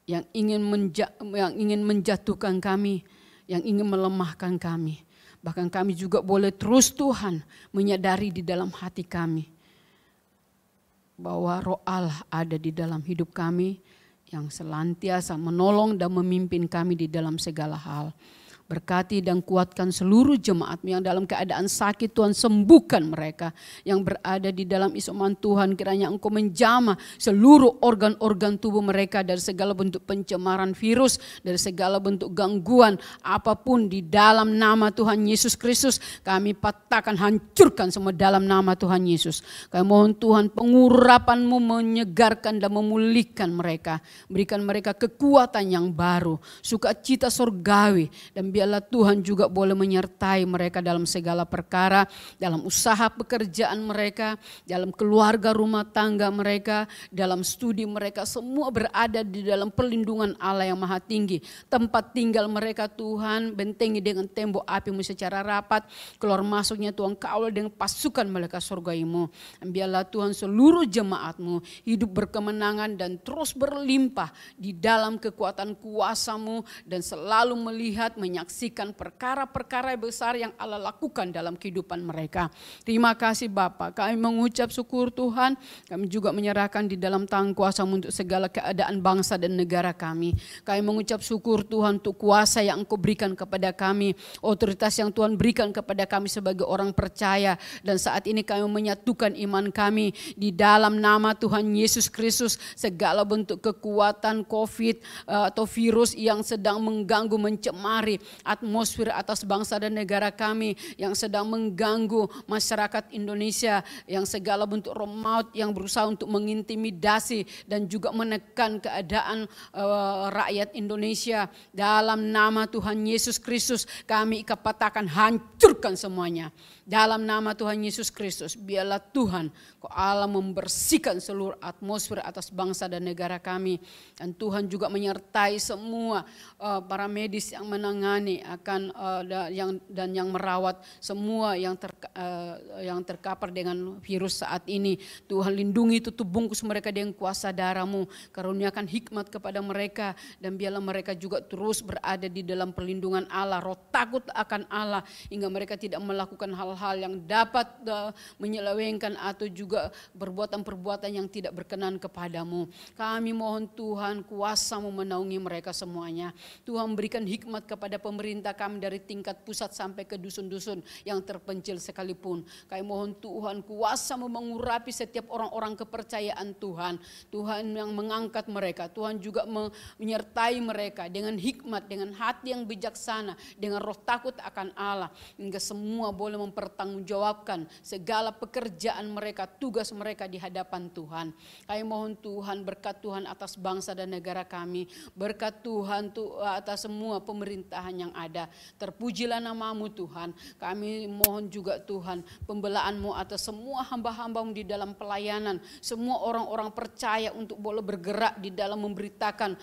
yang ingin menjatuhkan kami, yang ingin melemahkan kami. Bahkan kami juga boleh terus Tuhan menyadari di dalam hati kami bahwa Roh Allah ada di dalam hidup kami yang senantiasa menolong dan memimpin kami di dalam segala hal. Berkati dan kuatkan seluruh jemaat-Mu yang dalam keadaan sakit, Tuhan sembuhkan mereka. Yang berada di dalam isoman Tuhan, kiranya Engkau menjamah seluruh organ-organ tubuh mereka dari segala bentuk pencemaran virus, dari segala bentuk gangguan apapun di dalam nama Tuhan Yesus Kristus. Kami patahkan, hancurkan semua dalam nama Tuhan Yesus. Kami mohon Tuhan pengurapan-Mu menyegarkan dan memulihkan mereka. Berikan mereka kekuatan yang baru, sukacita surgawi, dan biarlah Tuhan juga boleh menyertai mereka dalam segala perkara, dalam usaha pekerjaan mereka, dalam keluarga rumah tangga mereka, dalam studi mereka, semua berada di dalam perlindungan Allah yang maha tinggi. Tempat tinggal mereka Tuhan, bentengi dengan tembok api-Mu secara rapat, keluar masuknya Tuhan kawal dengan pasukan malaikat surga-Mu. Biarlah Tuhan seluruh jemaat-Mu hidup berkemenangan dan terus berlimpah di dalam kekuatan kuasa-Mu, dan selalu melihat, menyaksikan perkara-perkara besar yang Allah lakukan dalam kehidupan mereka. Terima kasih Bapa, kami mengucap syukur Tuhan. Kami juga menyerahkan di dalam tangan kuasa-Mu untuk segala keadaan bangsa dan negara kami. Kami mengucap syukur Tuhan untuk kuasa yang Engkau berikan kepada kami, otoritas yang Tuhan berikan kepada kami sebagai orang percaya. Dan saat ini kami menyatukan iman kami di dalam nama Tuhan Yesus Kristus. Segala bentuk kekuatan COVID atau virus yang sedang mengganggu, mencemari atmosfer atas bangsa dan negara kami, yang sedang mengganggu masyarakat Indonesia, yang segala bentuk roh maut yang berusaha untuk mengintimidasi dan juga menekan keadaan rakyat Indonesia. Dalam nama Tuhan Yesus Kristus kami patahkan, hancurkan semuanya. Dalam nama Tuhan Yesus Kristus, biarlah Tuhan Kau Allah membersihkan seluruh atmosfer atas bangsa dan negara kami. Dan Tuhan juga menyertai semua para medis yang menangani melayani akan yang merawat semua yang terkapar dengan virus saat ini. Tuhan lindungi, tutup bungkus mereka dengan kuasa darah-Mu. Karuniakan hikmat kepada mereka dan biarlah mereka juga terus berada di dalam perlindungan Allah, roh takut akan Allah hingga mereka tidak melakukan hal-hal yang dapat menyelewengkan atau juga perbuatan-perbuatan yang tidak berkenan kepadamu. Kami mohon Tuhan kuasa-Mu menaungi mereka semuanya. Tuhan berikan hikmat kepada pemerintah kami dari tingkat pusat sampai ke dusun-dusun yang terpencil sekalipun. Kami mohon Tuhan kuasa-Mu mengurapi setiap orang-orang kepercayaan Tuhan. Tuhan yang mengangkat mereka, Tuhan juga menyertai mereka dengan hikmat, dengan hati yang bijaksana, dengan roh takut akan Allah. Hingga semua boleh mempertanggungjawabkan segala pekerjaan mereka, tugas mereka di hadapan Tuhan. Kami mohon Tuhan berkat Tuhan atas bangsa dan negara kami. Berkat Tuhan atas semua pemerintahan yang ada. Terpujilah nama-Mu Tuhan. Kami mohon juga Tuhan pembelaan-Mu atas semua hamba-hamba-Mu di dalam pelayanan. Semua orang-orang percaya untuk boleh bergerak di dalam memberitakan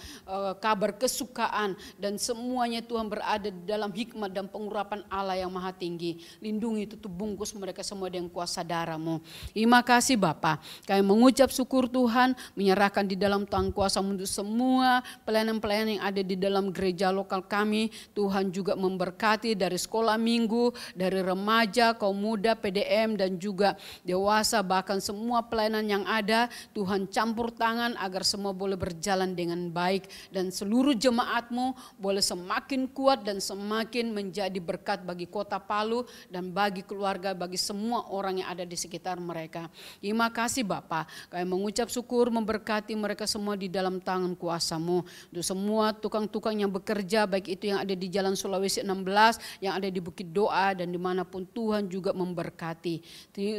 kabar kesukaan. Dan semuanya Tuhan berada di dalam hikmat dan pengurapan Allah yang maha tinggi. Lindungi, tutup bungkus mereka semua dengan kuasa darah-Mu. Terima kasih Bapa. Kami mengucap syukur Tuhan, menyerahkan di dalam tangan kuasa-Mu untuk semua pelayanan-pelayanan yang ada di dalam gereja lokal kami. Tuhan juga memberkati dari sekolah minggu, dari remaja, kaum muda, PDM dan juga dewasa, bahkan semua pelayanan yang ada. Tuhan campur tangan agar semua boleh berjalan dengan baik dan seluruh jemaat-Mu boleh semakin kuat dan semakin menjadi berkat bagi kota Palu dan bagi keluarga, bagi semua orang yang ada di sekitar mereka. Terima kasih Bapa. Kami mengucap syukur, memberkati mereka semua di dalam tangan kuasa-Mu. Untuk semua tukang-tukang yang bekerja, baik itu yang ada di Jalan Sulawesi 16, yang ada di Bukit Doa dan dimanapun, Tuhan juga memberkati.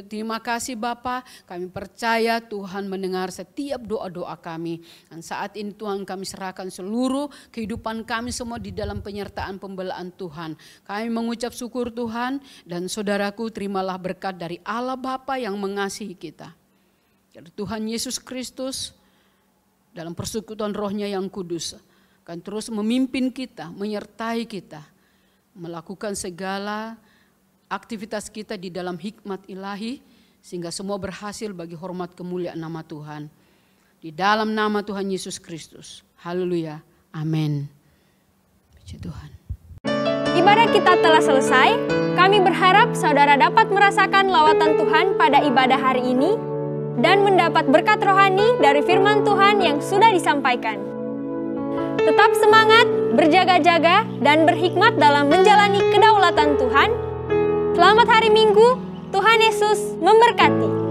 Terima kasih Bapa. Kami percaya Tuhan mendengar setiap doa-doa kami. Dan saat ini Tuhan kami serahkan seluruh kehidupan kami semua di dalam penyertaan pembelaan Tuhan. Kami mengucap syukur Tuhan, dan saudaraku terimalah berkat dari Allah Bapa yang mengasihi kita. Dari Tuhan Yesus Kristus dalam persekutuan Roh-Nya yang kudus akan terus memimpin kita, menyertai kita, melakukan segala aktivitas kita di dalam hikmat ilahi sehingga semua berhasil bagi hormat kemuliaan nama Tuhan. Di dalam nama Tuhan Yesus Kristus. Haleluya. Amin. Puji Tuhan. Ibadah kita telah selesai. Kami berharap saudara dapat merasakan lawatan Tuhan pada ibadah hari ini dan mendapat berkat rohani dari firman Tuhan yang sudah disampaikan. Tetap semangat, berjaga-jaga, dan berhikmat dalam menjalani kedaulatan Tuhan. Selamat hari Minggu, Tuhan Yesus memberkati.